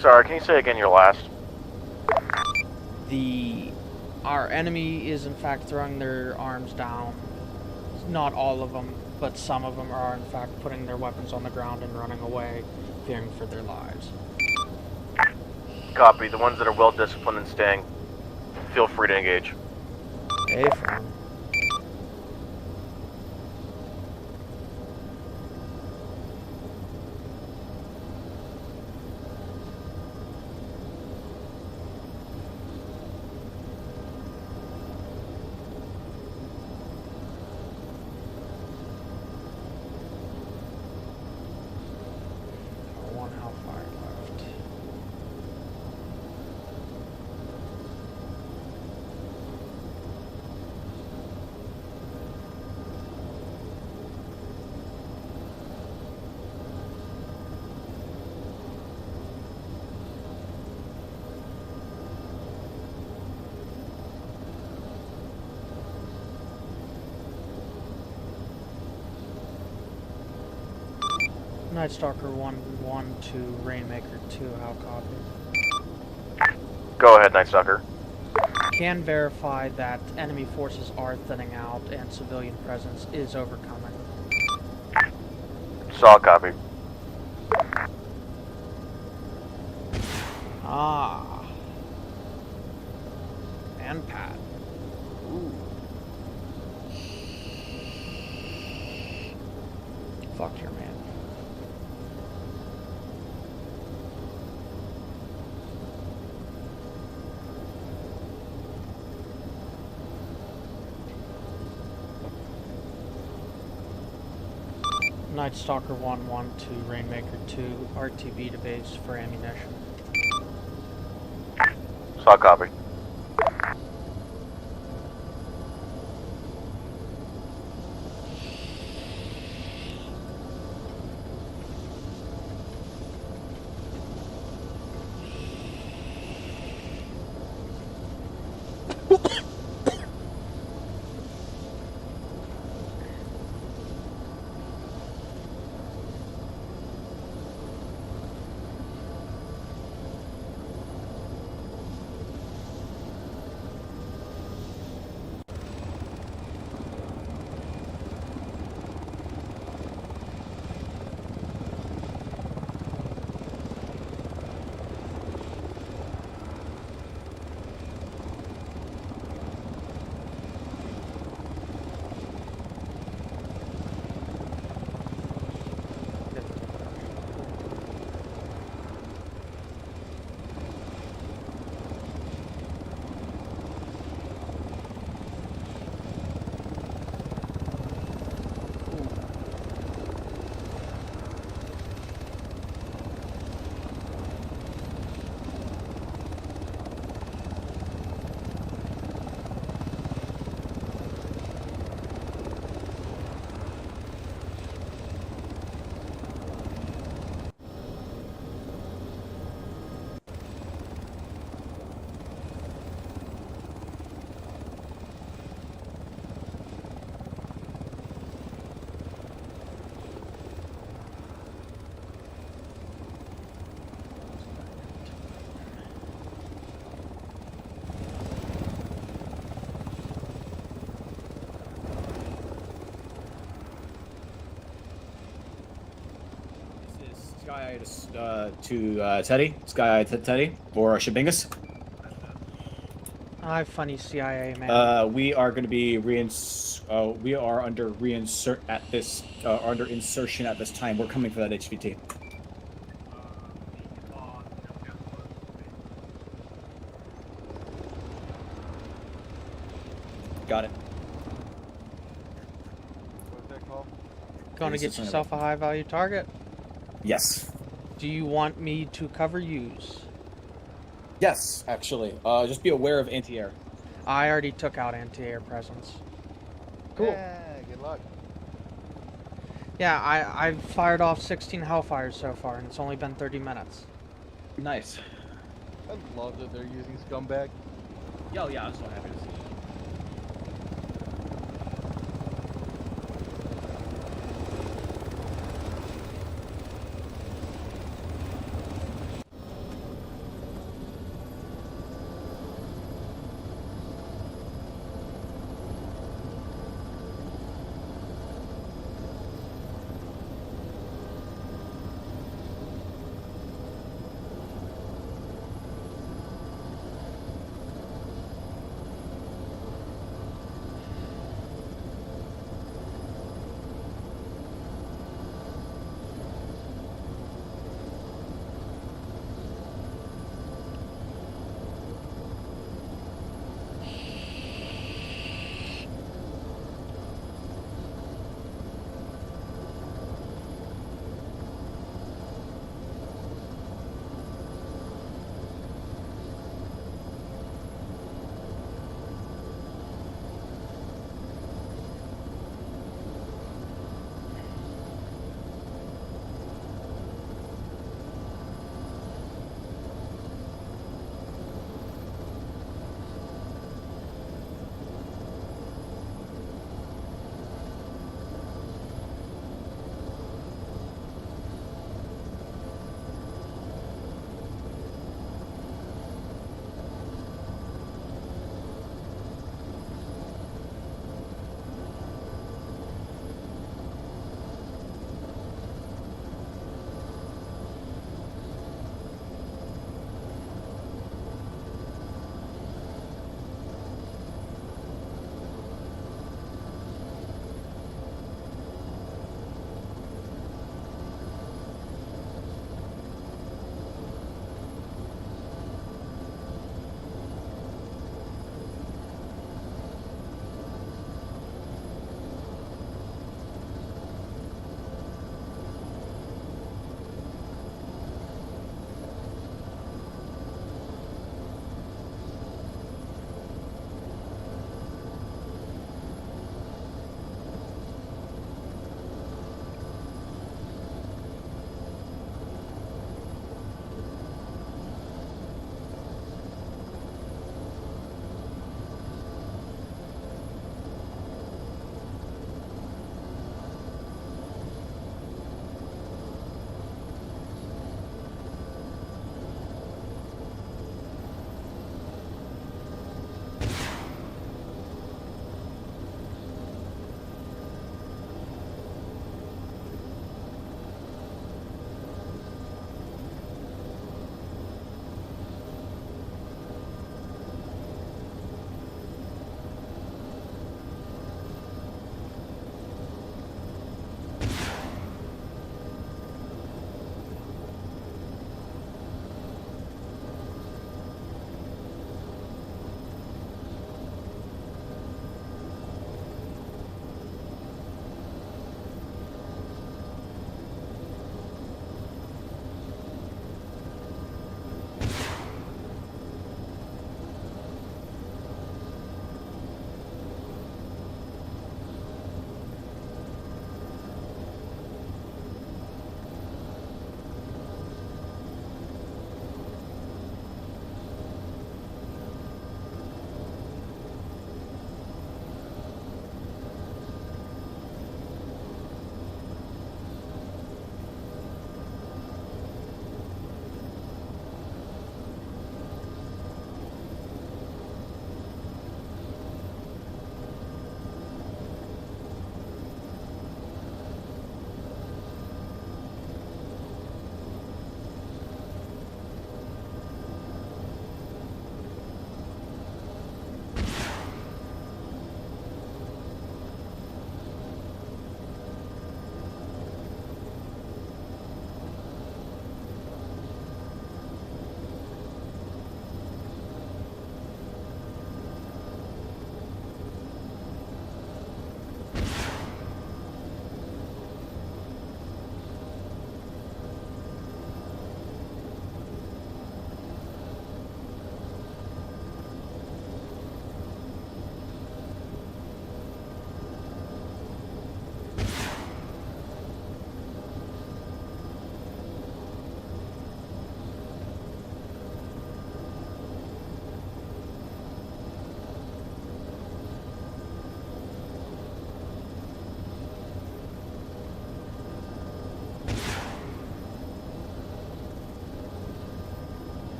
Sorry, can you say again your last? Our enemy is in fact throwing their arms down. Not all of them, but some of them are in fact putting their weapons on the ground and running away, fearing for their lives. Copy. The ones that are well disciplined and staying, feel free to engage. Affirm. One hellfire left. Night Stalker 1-1 to Rainmaker 2, how copy? Go ahead, Night Stalker. Can verify that enemy forces are thinning out and civilian presence is overcoming. Saw copy. Ah. And Pat. Ooh. Fuck your man. Night Stalker 1-1 to Rainmaker 2, RTB to base for ammunition. Saw copy. Sky to Teddy, Sky to Teddy, or Shabingus. Hi, funny CIA man. We are going to be we are under reinsert at this under insertion at this time. We're coming for that HVT. Got it. Going to get yourself a high value target? Yes. Do you want me to cover use? Yes, actually. Just be aware of anti-air. I already took out anti-air presence. Cool. Yeah, good luck. Yeah, I've fired off 16 Hellfires so far, and it's only been 30 minutes. Nice. I love that they're using Scumbag. Yo, yeah, I'm so happy to see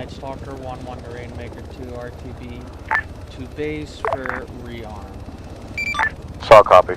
Night Stalker 1-1 to Rainmaker 2 RTB to base for rearm. Saw copy.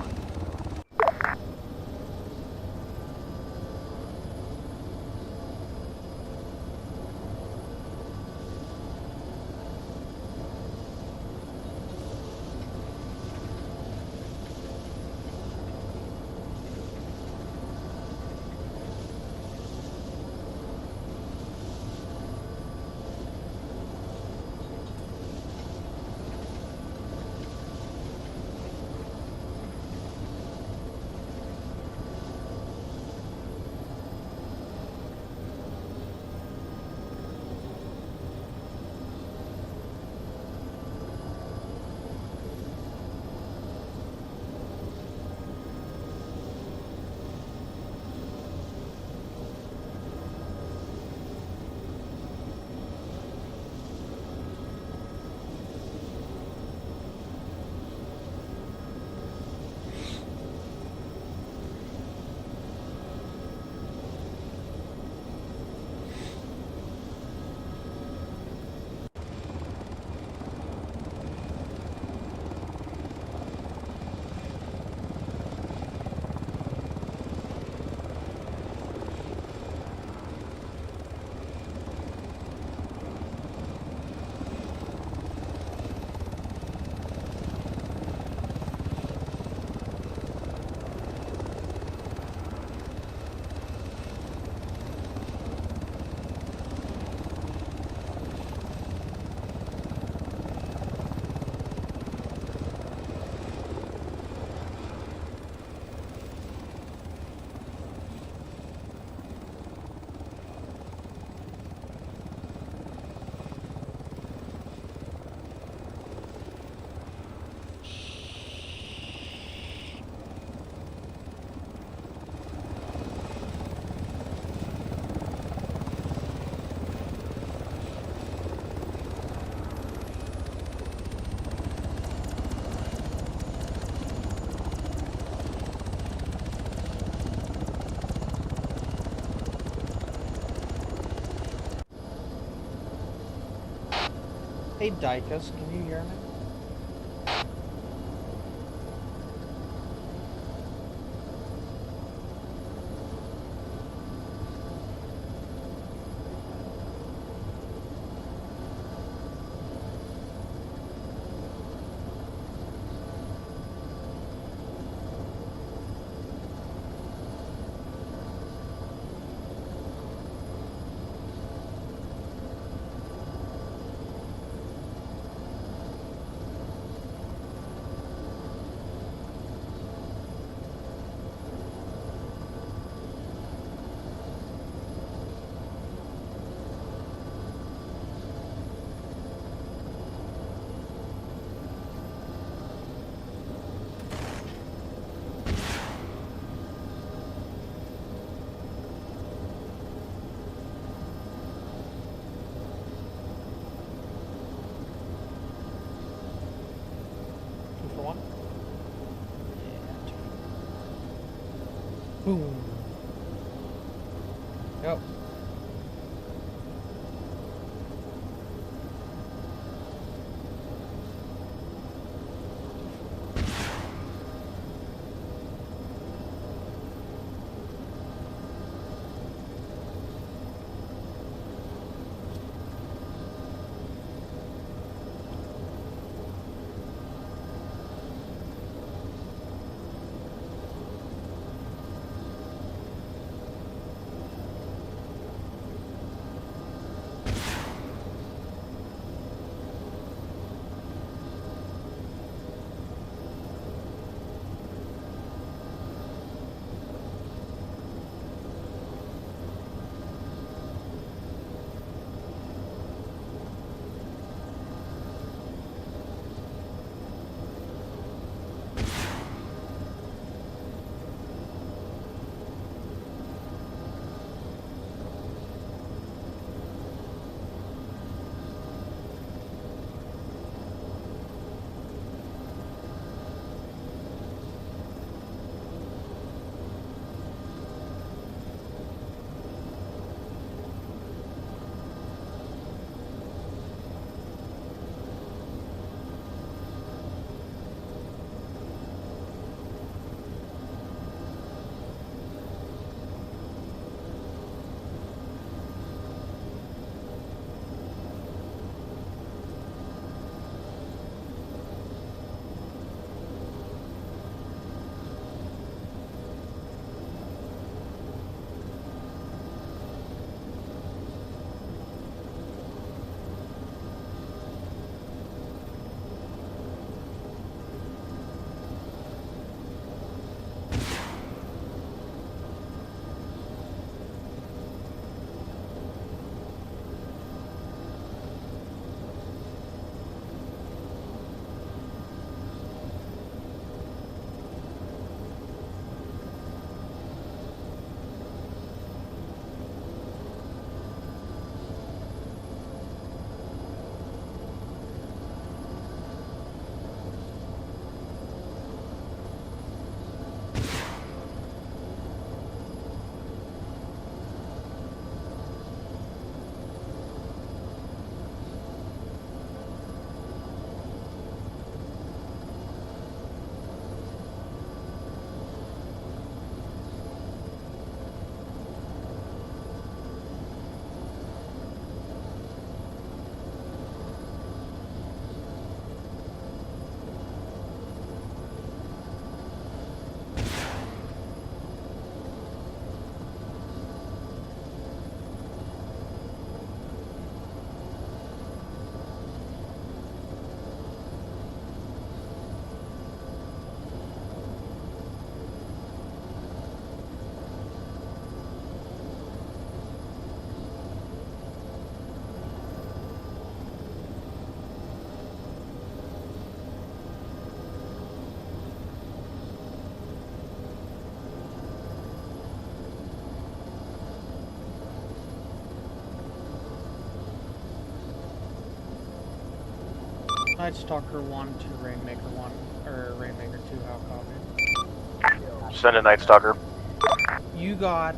Hey Dykus, can you hear me? Boom. Yep. Night Stalker 1 to Rainmaker 1, or Rainmaker 2, how copy? Send a Night Stalker. You got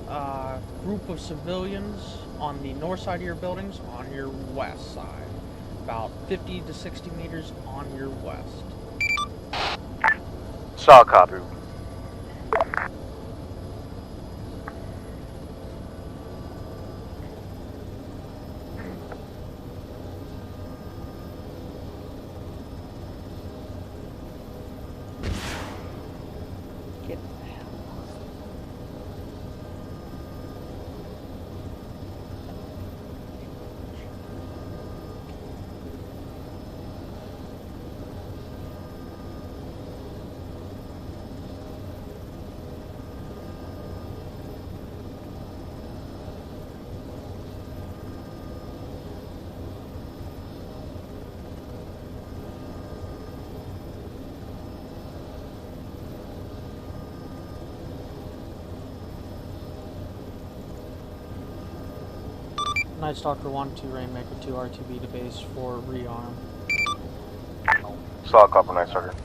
a group of civilians on the north side of your buildings on your west side. About 50 to 60 meters on your west. Saw copy. Get the hell off. Night Stalker 1 to Rainmaker 2 RTB to base for rearm. Saw copy, Night Stalker.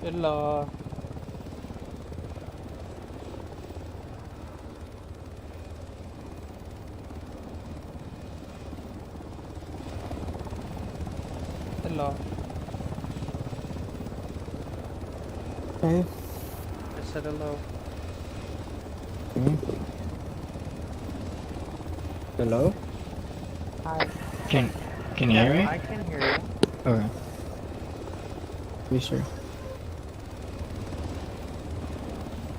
Hello. Hello. Okay. I said hello. Hello? Hi. Can you hear me? I can hear you. Okay. Be sure.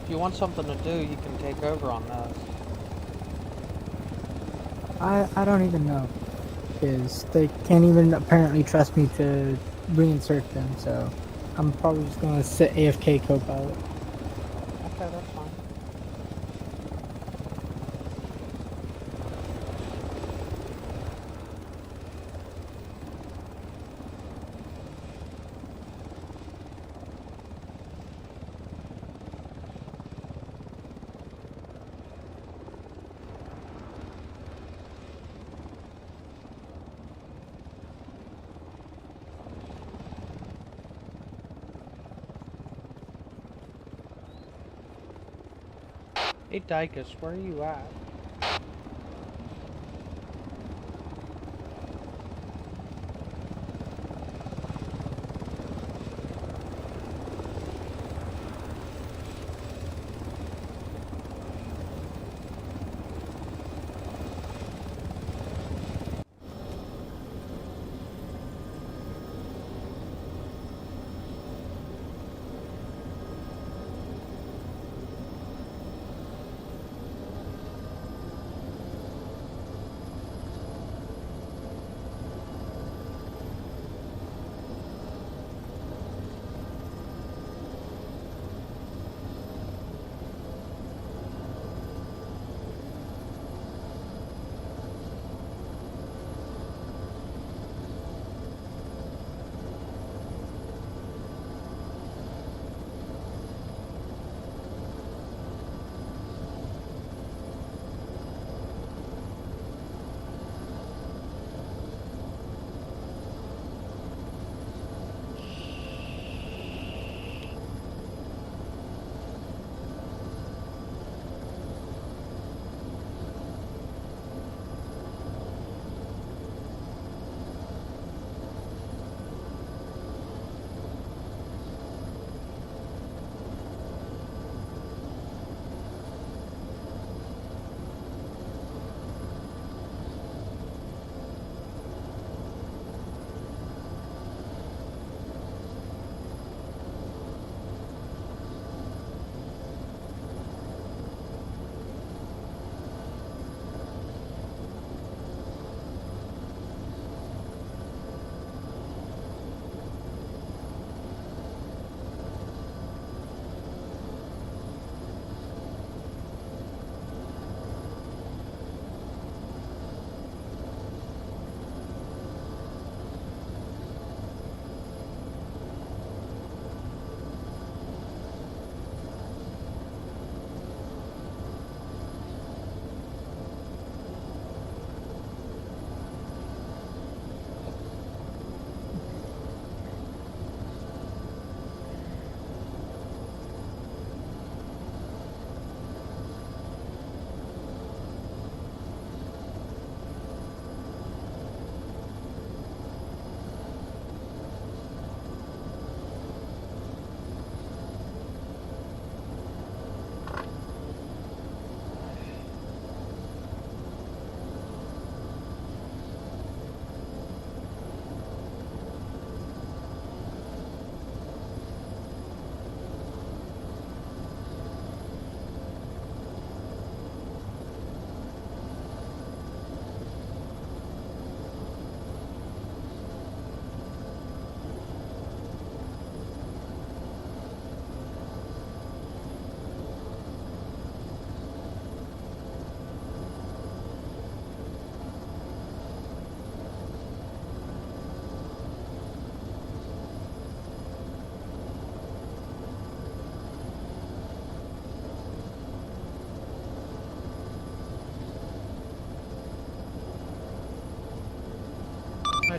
If you want something to do, you can take over on those. I don't even know. Because they can't even apparently trust me to reinsert them, so I'm probably just gonna sit AFK co-pilot. Okay, that's fine. Hey Dykus, where are you at?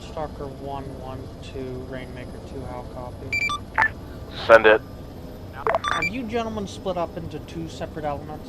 Night Stalker 112, Rainmaker 2, how copy? Send it. Have you gentlemen split up into 2 separate elements?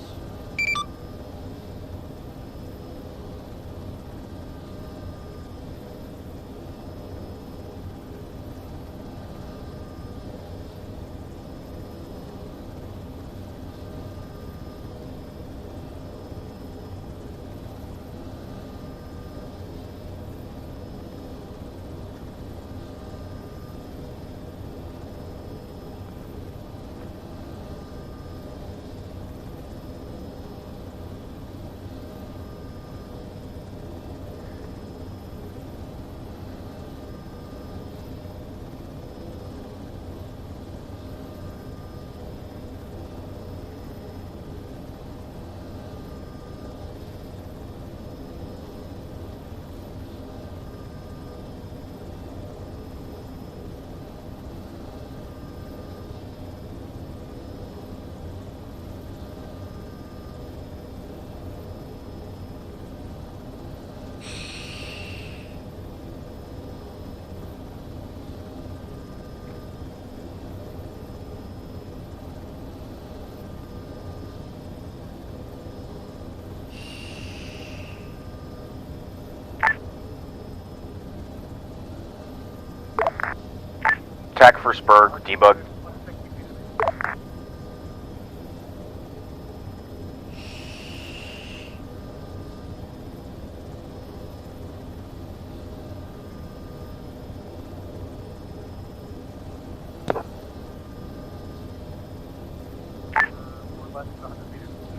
Attack for Spur, debug.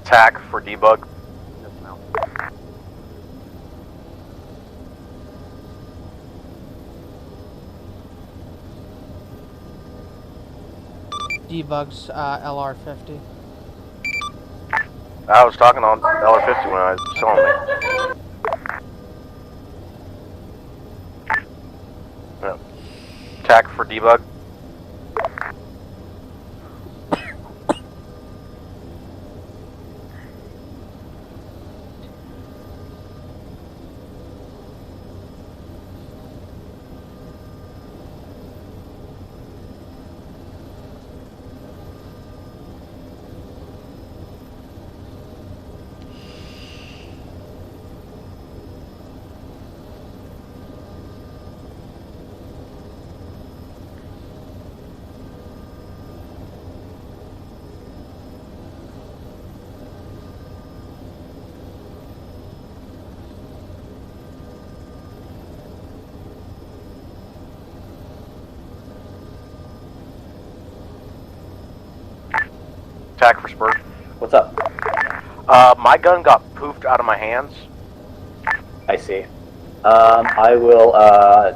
Attack for debug. Debugs LR50. I was talking on LR50 when I saw me. Yep. Attack for debug. Attack for Spur. What's up? My gun got poofed out of my hands. I see. I will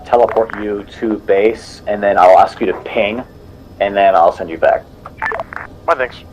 teleport you to base, and then I'll ask you to ping, and then I'll send you back. My thanks.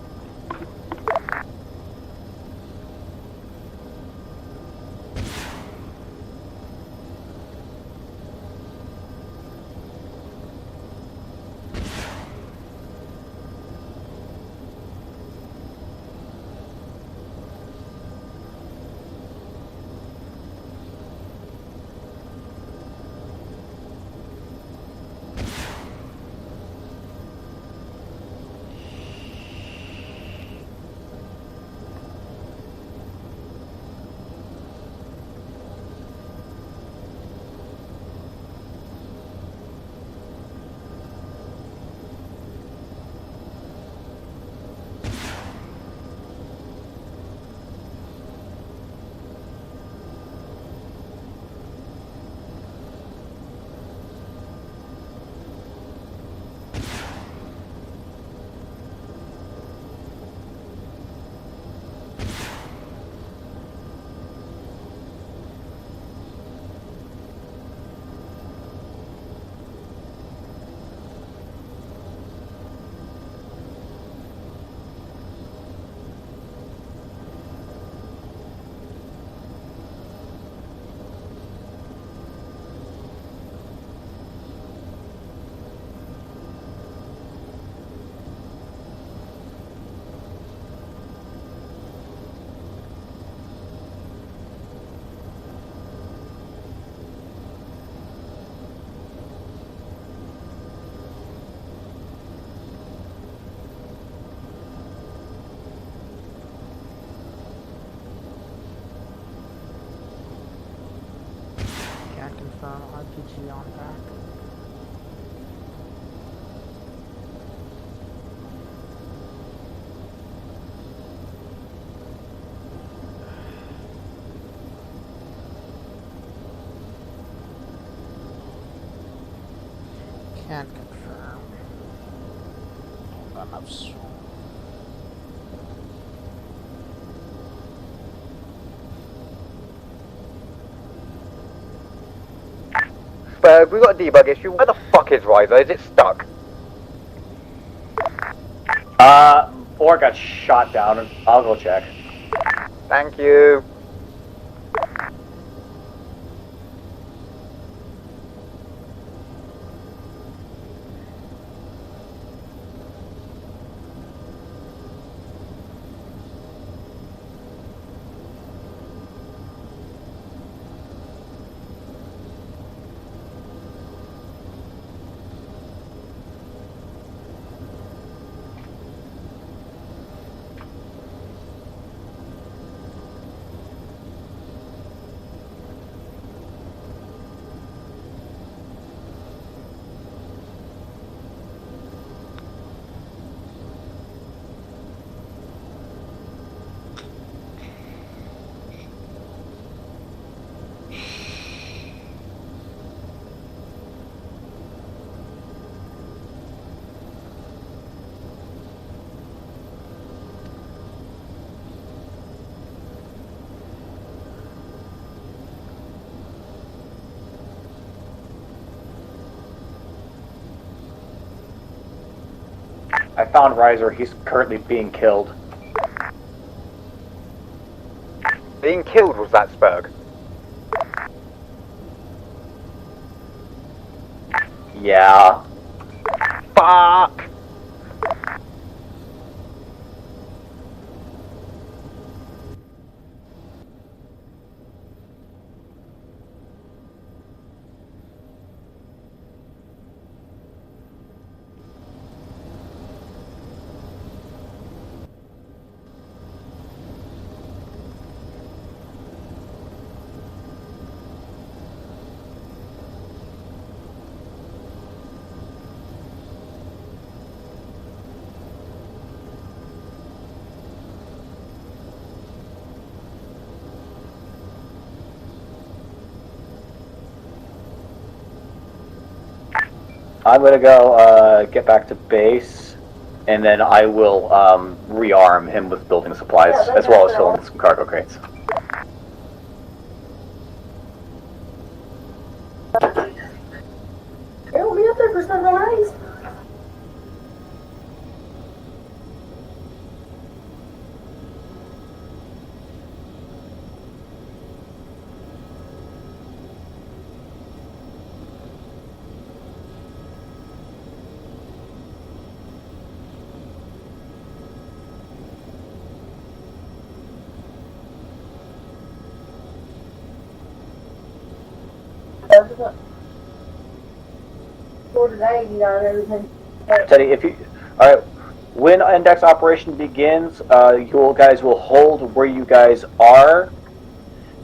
be on back. Can't confirm. Berg, we've got a debug issue. Where the fuck is Riser? Is it stuck? Or got shot down. I'll go check. Thank you. I found Riser. He's currently being killed. Being killed was that Spurg? Yeah. Fuck! I'm gonna go get back to base, and then I will rearm him with building supplies, as well as fill in some cargo crates. It'll be up there for several days. For today, you got everything. Teddy, if you, all right, when index operation begins, you guys will hold where you guys are.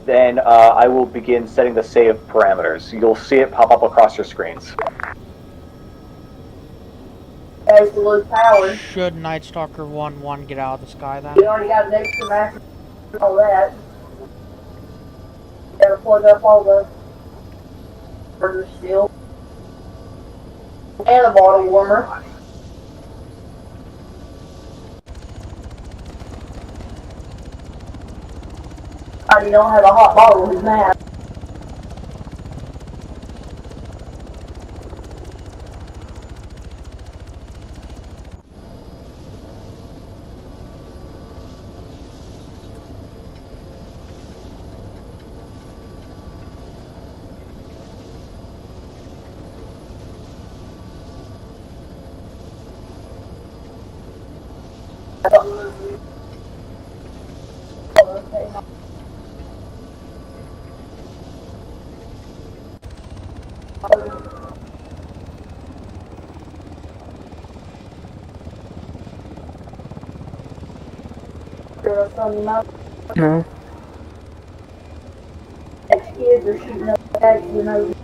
Then I will begin setting the save parameters. You'll see it pop up across your screens. As to lose power. Should Night Stalker 1-1 get out of the sky then? You already got an extra mattress and all that. You gotta plug up all the burner steel. And a bottle warmer. You don't have a hot bottle, who's mad? No. Kids are shooting up bags, you know.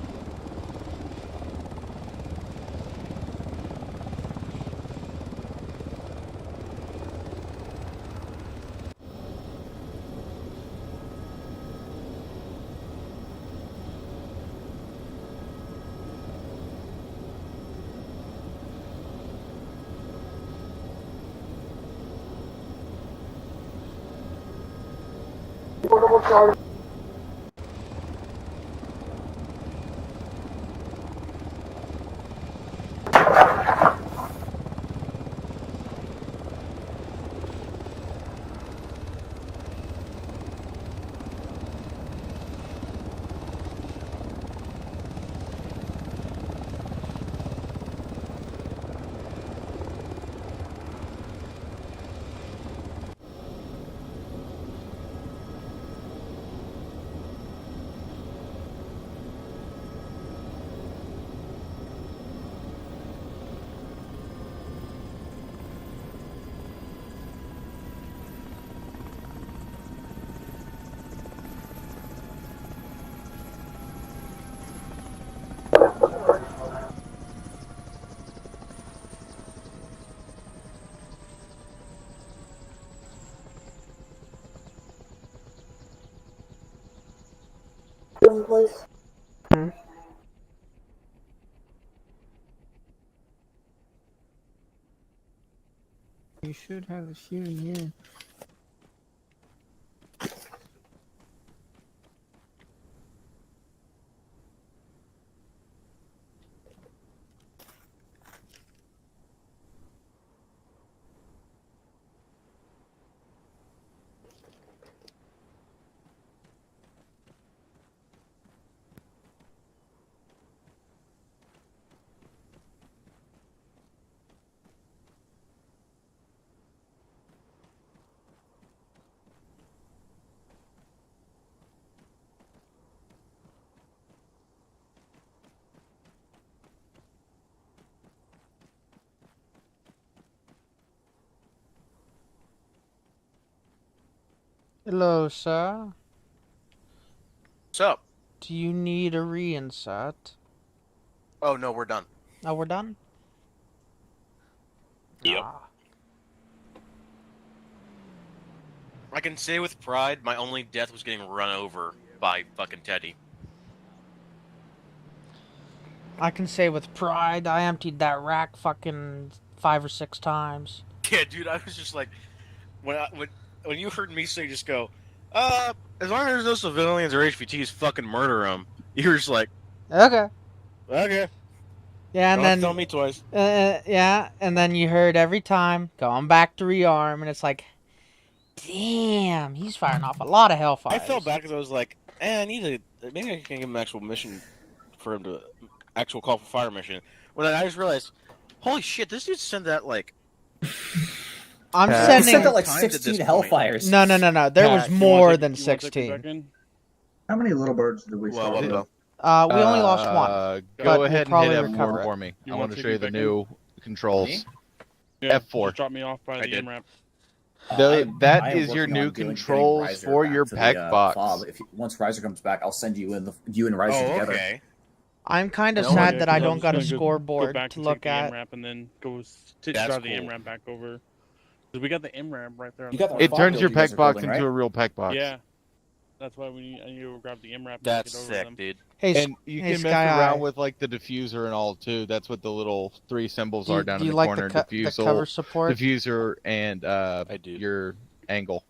Please. You should have a few in here. Hello, sir. What's up? Do you need a reinsert? Oh no, we're done. Oh, we're done? Yep. I can say with pride, my only death was getting run over by fucking Teddy. I can say with pride, I emptied that rack fucking 5 or 6 times. Yeah, dude, I was just like, when you heard me say, just go, as long as there's no civilians or HVTs, fucking murder them. You were just like, Okay. okay. Yeah, and Don't then tell me twice. yeah, and then you heard every time going back to rearm, and it's like, damn, he's firing off a lot of hellfire. I felt bad because I was like, I need to, maybe I can give him an actual mission for him to, actual call for fire mission. Well, then I just realized, holy shit, this dude sent that like. I'm He sending sent out like 16 Hellfires. No. There was more than 16. How many little birds did we start with? We only lost one. Go ahead and probably hit recover F4 it. for me. You I want want to to show you take the me back new controls. Yeah, F4. just drop me off by the M-ramp. That is your new controls for your pack box. Once Riser comes back, I'll send you and Riser together. Okay. I'm kind of No, sad yeah, that I I'm don't just got a gonna go scoreboard back to and look take the at. M-ramp and then go That's drive the cool. M-ramp back over. Because we got the M-ramp right there. On You the got the It fog turns build your you guys pack are box building, into right? a real pack box. Yeah. That's why I need to grab the M-ramp. That's and get over sick, them. dude. Hey, And you hey, can mess Sky around Eye, with like the diffuser and all too. That's what the little 3 symbols do you, are down do in you the like corner. the cover support? Diffuser and I do. your angle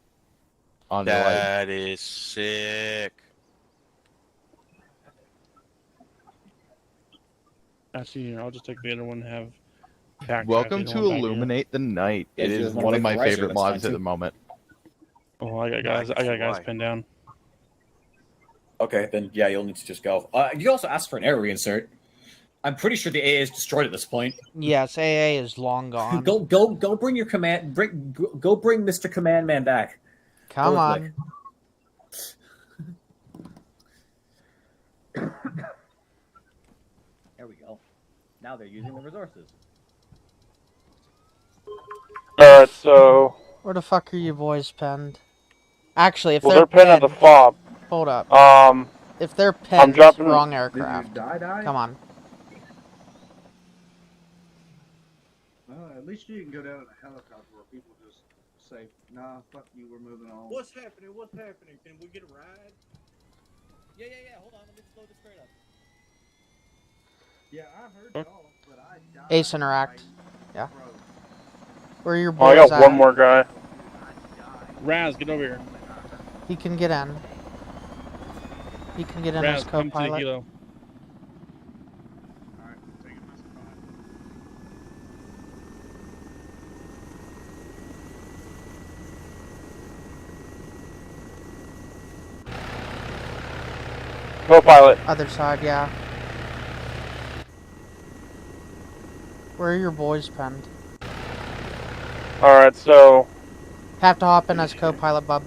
on the light. That is sick. Actually, here, I'll just take the other one and have pack Welcome drive the to other one back here. Illuminate the Night. Yeah, It if you is guys wanna one of wait my for Riser, favorite that's fine, mods at too. the moment. Oh, I got guys. I I can got see guys why. pinned down. Okay, then yeah, you'll need to just go. You also asked for an air reinsert. I'm pretty sure the AA is destroyed at this point. Yes, AA is long gone. Go bring your command. Go bring Mr. Command Man back. Come Go on. There we go. Now they're using the resources. Alright, so Where the fuck are you boys penned? Actually, if they're they're pinned at the fob. hold up. Um, If they're penned, dropping- wrong Did you aircraft. die? Come on. At least you can go down in a helicopter where people just say, "Nah, fuck you, we're moving on." What's happening? What's happening? Can we get a ride? Yeah. Hold on, let me slow this straight up. Yeah, I heard Fuck. y'all, but I died. Ace Interact. Yeah. Bro. Where are your I boys got at? one more guy. Raz, get over here. He can get in. He can get in Raz, as come to the co-pilot. helo. Co-pilot. Other side, yeah. Where are your boys penned? Alright, so... Have to hop in as co-pilot, bub.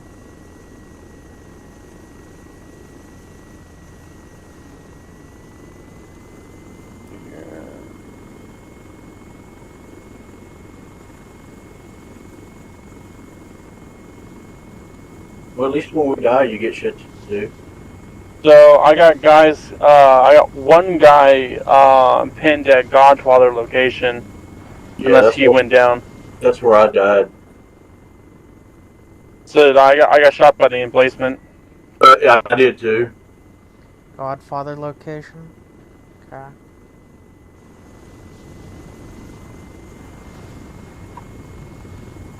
Well, at least when we die, you get shit to do. So I got guys. I got one guy pinned at Godfather location, Yeah, unless he went down. That's where I died. So I got shot by the emplacement. Yeah, I did too. Godfather location. Okay.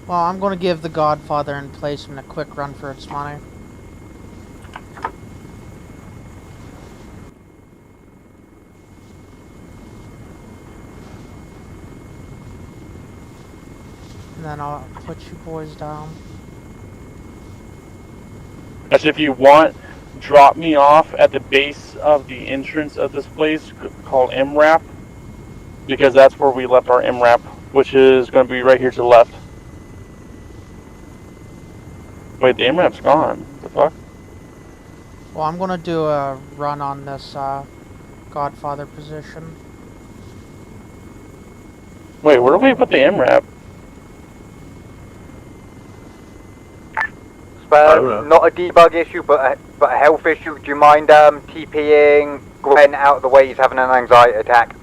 Well, I'm going to give the Godfather emplacement a quick run for its money. And then I'll put you boys down. Actually, if you want, drop me off at the base of the entrance of this place called MRAP, because that's where we left our MRAP, which is going to be right here to the left. Wait, the MRAP's gone. What the fuck? Well, I'm going to do a run on this Godfather position. Wait, where do we put the MRAP? Not a debug issue, but a health issue. Do you mind TPing Gwen out of the way? He's having an anxiety attack.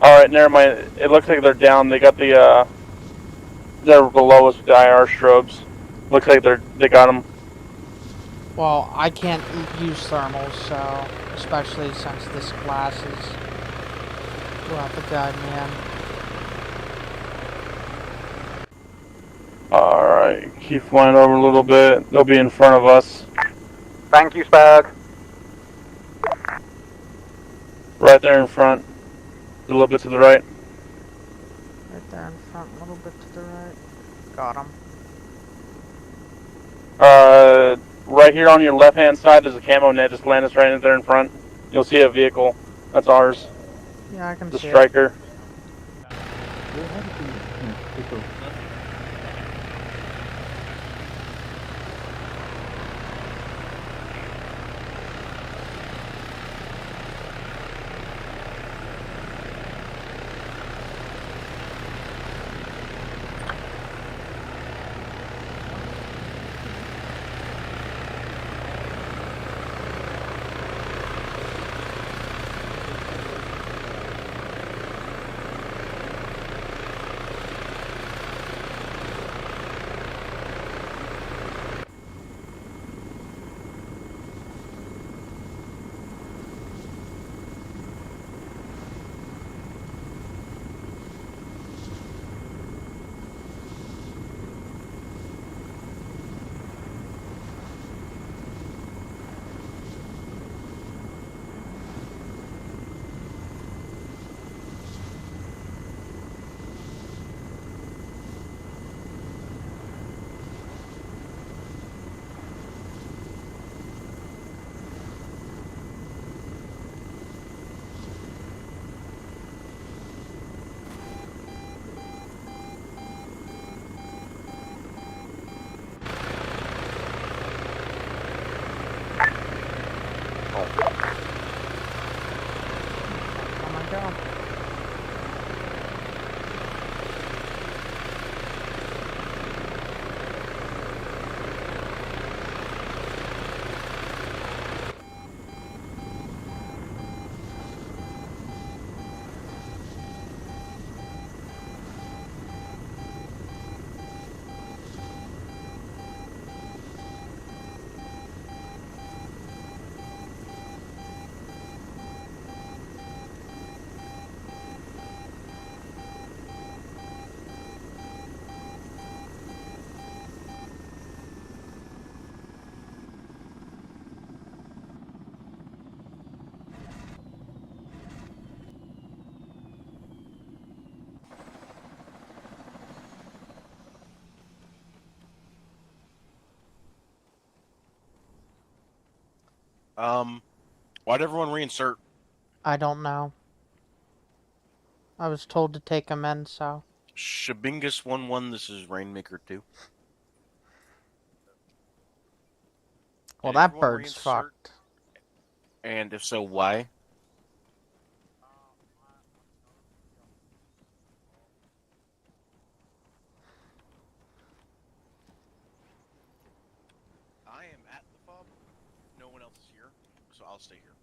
Alright, never mind. It looks like they're down. They got the, they're below us with the IR strobes. Looks like they got them. Well, I can't use thermals, so especially since this glass is... We'll have to guide me in. Alright, keep flying over a little bit. They'll be in front of us. Thank you, Spag. Right there in front. A little bit to the right. Right there in front, a little bit to the right. Got him. Right here on your left-hand side, there's a camo net. Just land us right in there in front. You'll see a vehicle. That's ours. Yeah, I can the see Striker. Why'd everyone reinsert? I don't know. I was told to take them in, so. Shabingus 1-1, this is Rainmaker 2. Well, Did that everyone bird's reinsert? fucked. And if so, why? I am at the fob. No one else is here, so I'll stay here.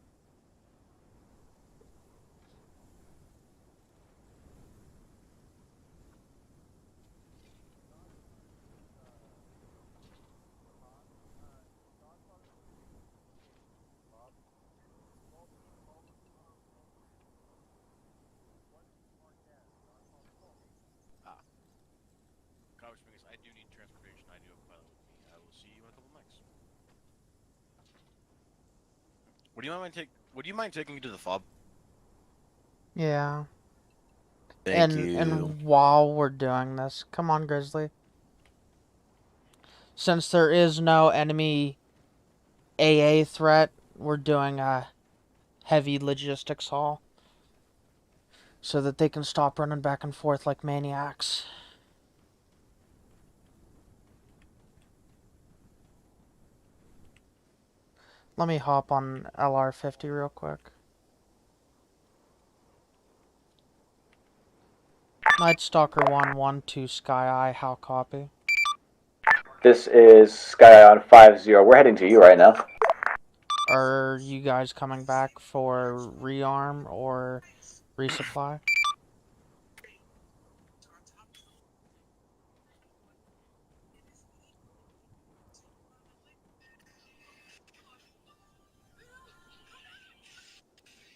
Congressman, I do need transportation. I do have a pilot with me. I will see you in a couple nights. Would you mind taking me to the fob? Yeah. Thank And while we're doing this, come on, Grizzly. Since there is no enemy AA threat, we're doing a heavy logistics haul. So that they can stop running back and forth like maniacs. Let me hop on LR50 real quick. Night Stalker 1-1 to Sky Eye, how copy? This is Sky on 5-0. We're heading to you right now. Are you guys coming back for rearm or resupply?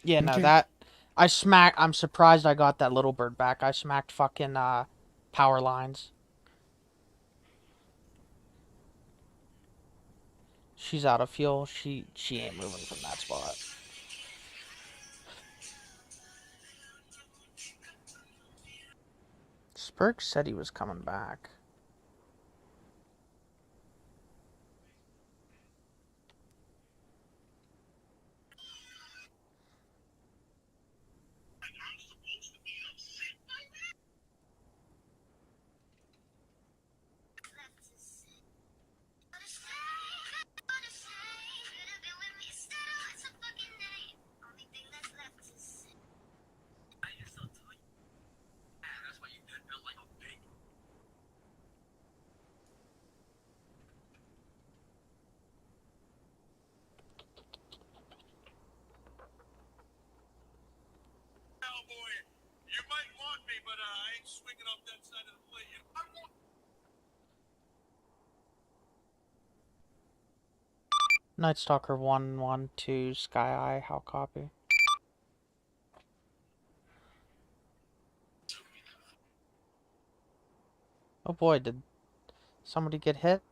Yeah, no, that... I'm surprised I got that little bird back. I smacked fucking, power lines. She's out of fuel. She ain't moving from that spot. Spurk said he was coming back. Night Stalker 1-1 to Sky Eye, how copy? Oh boy, did somebody get hit?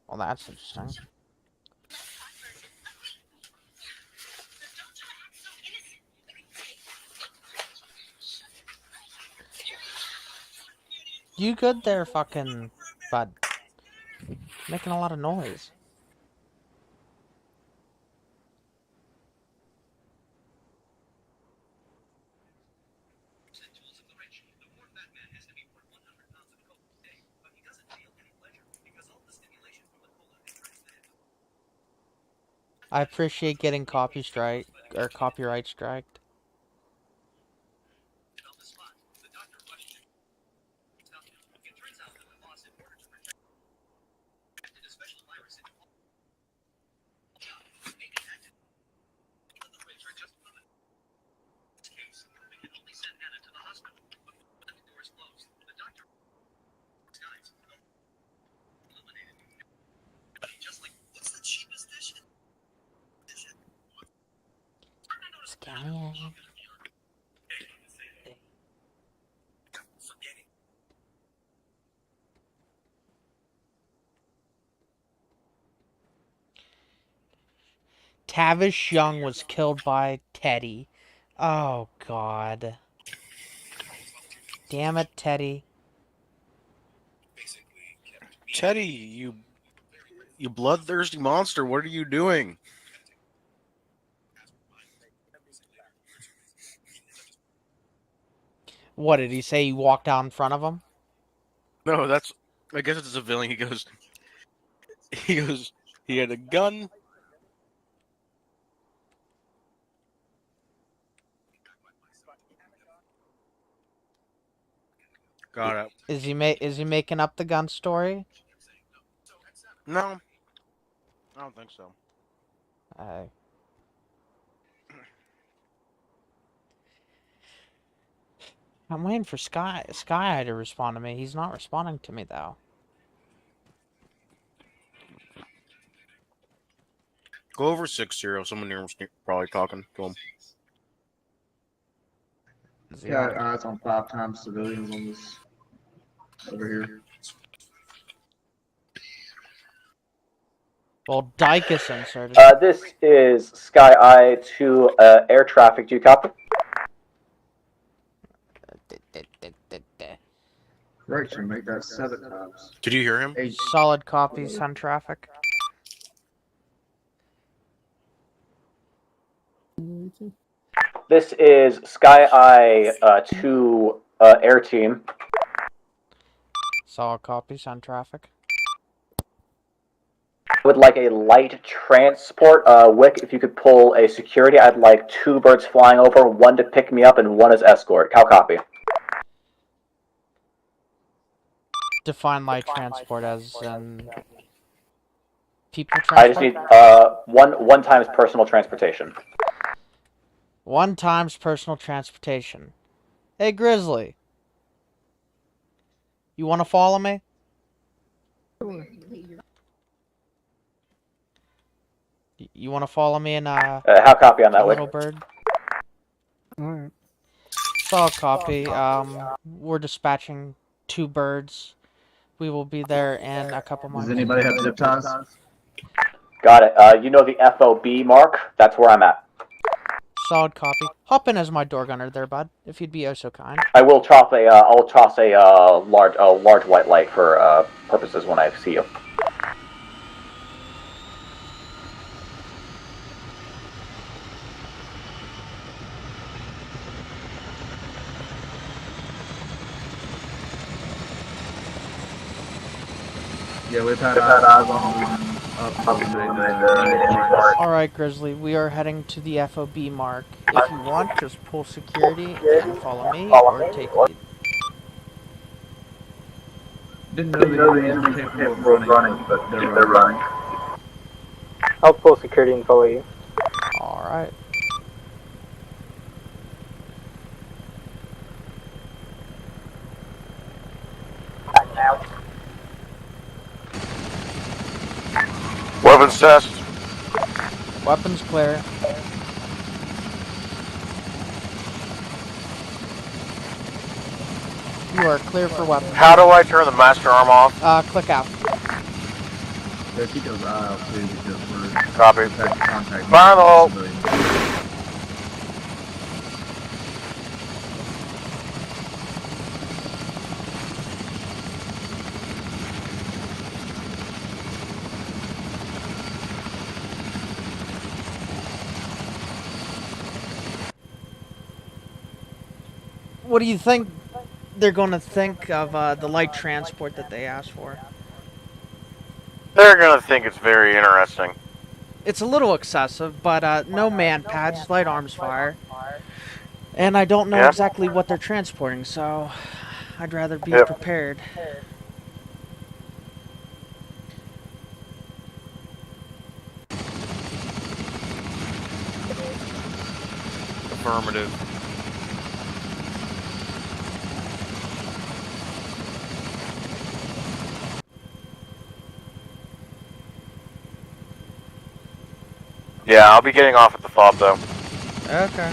Well, that's interesting. You good there, fucking bud? Making a lot of noise. I appreciate getting copyright striked. Scary. Tavish Young was killed by Teddy. Oh, God. Damn it, Teddy. Teddy, you bloodthirsty monster, what are you doing? What did he say? He walked out in front of him? No, I guess it's a civilian. He had a gun. Got it. Is he making up the gun story? No, I don't think so. I'm waiting for Sky to respond to me. He's not responding to me though. Go over 6-0. Someone here was probably talking to him. Got eyes on 5 times civilians on this over here. Well, Dyke is inserted. This is Sky Eye to air traffic. Do you copy? Correction, make that 7 times. Did you hear him? Solid copy, sun traffic. This is Sky Eye to air team. Solid copy, sun traffic. I would like a light transport. Wick, if you could pull a security, I'd like 2 birds flying over, 1 to pick me up and 1 as escort. How copy? Define light transport as people transport? I just need one times personal transportation. 1 times personal transportation. Hey, Grizzly. You want to follow me? You want to follow me in how copy on that, little Wick? bird? Alright. Solid copy. We're dispatching 2 birds. We will be there in a couple months. Does anybody have zip ties? Got it. You know the FOB mark? That's where I'm at. Solid copy. Hop in as my door gunner there, bud, if you'd be oh so kind. I will toss a large white light for purposes when I see you. Yeah, we've had eyes on them Alright, Grizzly, we are heading to the FOB mark. If you want, just pull security and follow me, or take lead. Didn't know the enemy capable of running, but they're running. I'll pull security and follow you. Alright. Weapons test. Weapons clear. You are clear for weapons. How do I turn the master arm off? Click out. Yeah, keep those eyes out too, because we're Copy. contact. Fire in the hole. What do you think they're going to think of the light transport that they asked for? They're gonna think it's very interesting. It's a little excessive, but no man pads, light arms fire. And I don't know exactly what they're transporting, so I'd rather be prepared. Affirmative. Yeah, I'll be getting off at the fob though. Okay.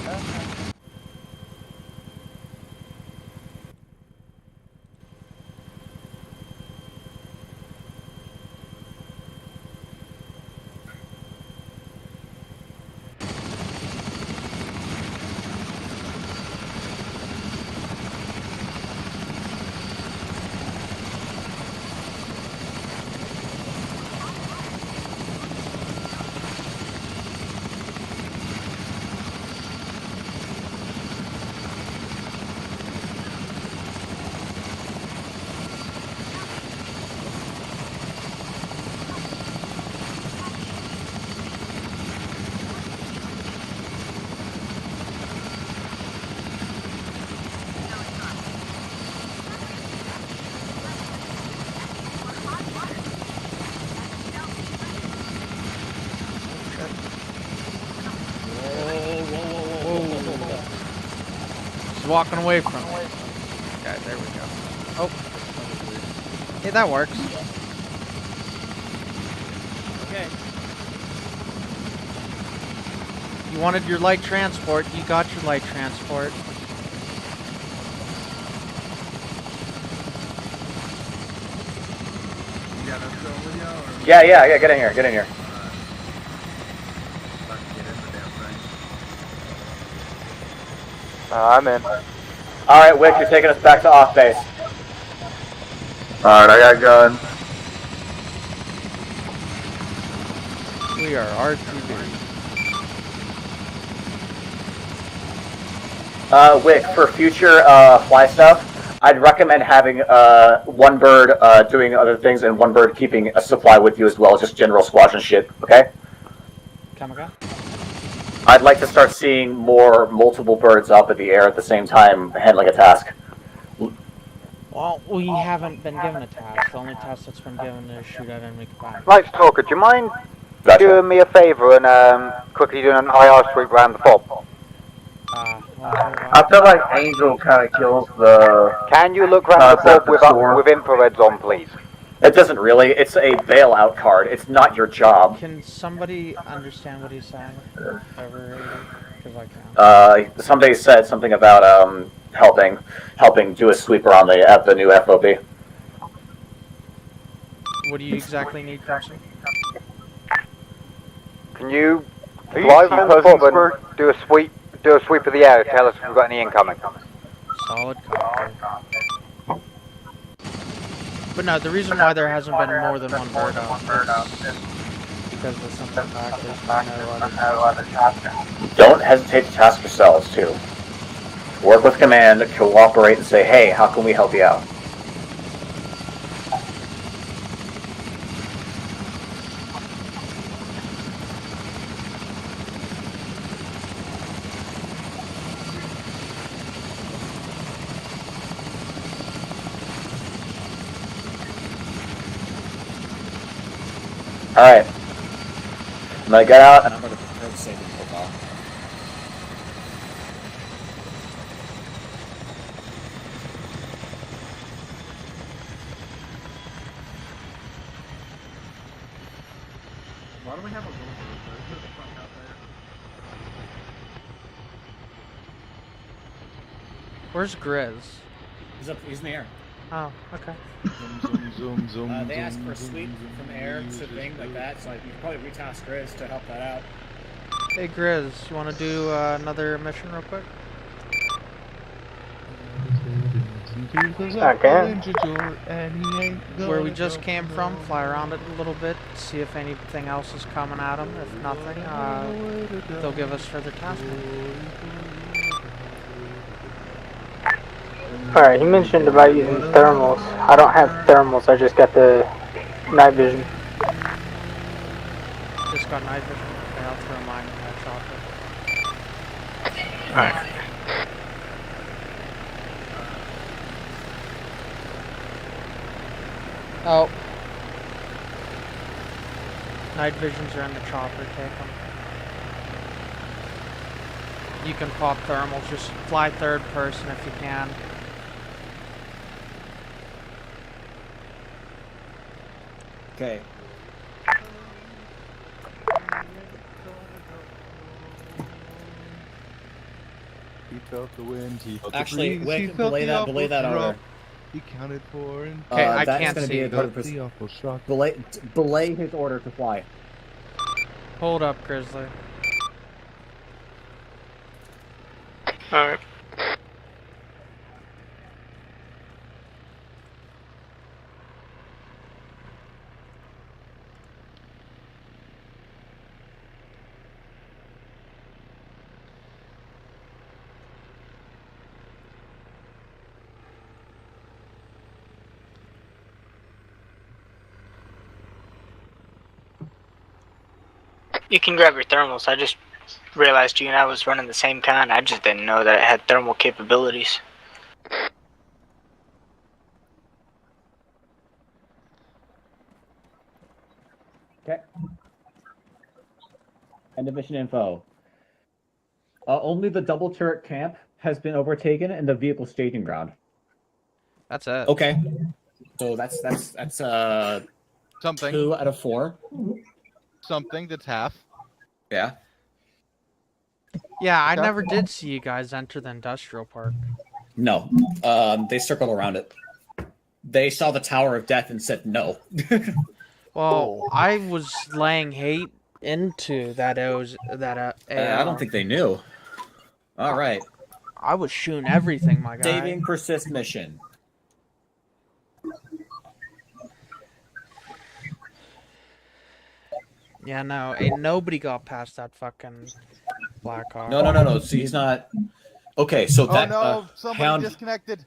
walking away from me. Okay, there we go. Oh. Hey, that works. Okay. You wanted your light transport, you got your light transport. Yeah, get in here, get in here. I'm in. Alright, Wick, you're taking us back to off base. Alright, I got gun. We are RTV. Wick, for future fly stuff, I'd recommend having one bird doing other things and one bird keeping a supply with you as well, just general squadron shit, okay? Kamaka? I'd like to start seeing more multiple birds up in the air at the same time handling a task. Well, we haven't been given a task. The only task that's been given is shoot at enemy combined. Light Stalker, do you mind Gotcha. doing me a favour and quickly doing an IR sweep around the fob? I feel like Angel kind of kills the... Can you look around the fob with infrareds on, please? It doesn't really. It's a bailout card. It's not your job. Can somebody understand what he's saying? Because I can't. Somebody said something about helping do a sweep around the new FOB. What do you exactly need, Carson? Can you fly around the fob and do a sweep of the air? Tell us if we've got any incoming. Solid copy. But no, the reason why there hasn't been more than one bird up is because of the simple fact there's no other task. Don't hesitate to task yourselves, too. Work with command, cooperate, and say, hey, how can we help you out? Alright. I'm gonna get out and I'm gonna prepare the safety profile. Why do we have a little bit of the fuck out there? Where's Grizz? He's in the air. Oh, okay. They asked for a sweep from air to thing like that, so you can probably retask Grizz to help that out. Hey Grizz, you want to do another mission real quick? I can. Where we just came from, fly around it a little bit, see if anything else is coming at them. If nothing, they'll give us further tasks. Alright, you mentioned about using thermals. I don't have thermals, I just got the night vision. Just got night vision. Okay, I'll throw mine in that chopper. Alright. Oh. Night visions are in the chopper, take them. You can pop thermals, just fly third person if you can. Okay. He felt the wind, he felt Actually, the breeze, he Wick, felt belay the that awful order. drop. He counted for and Okay, I that's can't gonna see. be a part of the awful shock. belay his order to fly. Hold up, Grizzly. Alright. You can grab your thermals. I just realized you and I was running the same kind. I just didn't know that it had thermal capabilities. Okay. End of mission info. Only the double turret camp has been overtaken and the vehicle staging ground. That's it. Okay. So that's something. 2 out of 4. Something that's half. Yeah. Yeah, I Okay. never did see you guys enter the industrial park. No. They circled around it. They saw the Tower of Death and said no. Well, I was laying hate into that AR. I don't think they knew. All right. I was shooting everything, my guy. Saving persist mission. Yeah, no, ain't nobody got past that fucking black car. No. See, he's not. Okay, so that. Oh no! Somebody Hound... disconnected.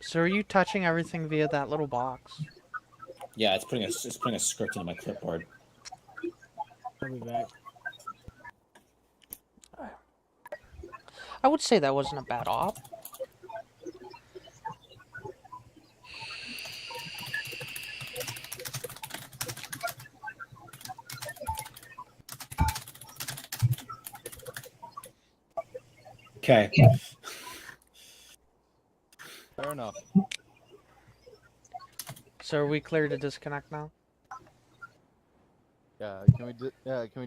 So are you touching everything via that little box? Yeah, it's putting a script into my clipboard. I'll be back. I would say that wasn't a bad op. Okay. Fair enough. So are we clear to disconnect now? Yeah, can we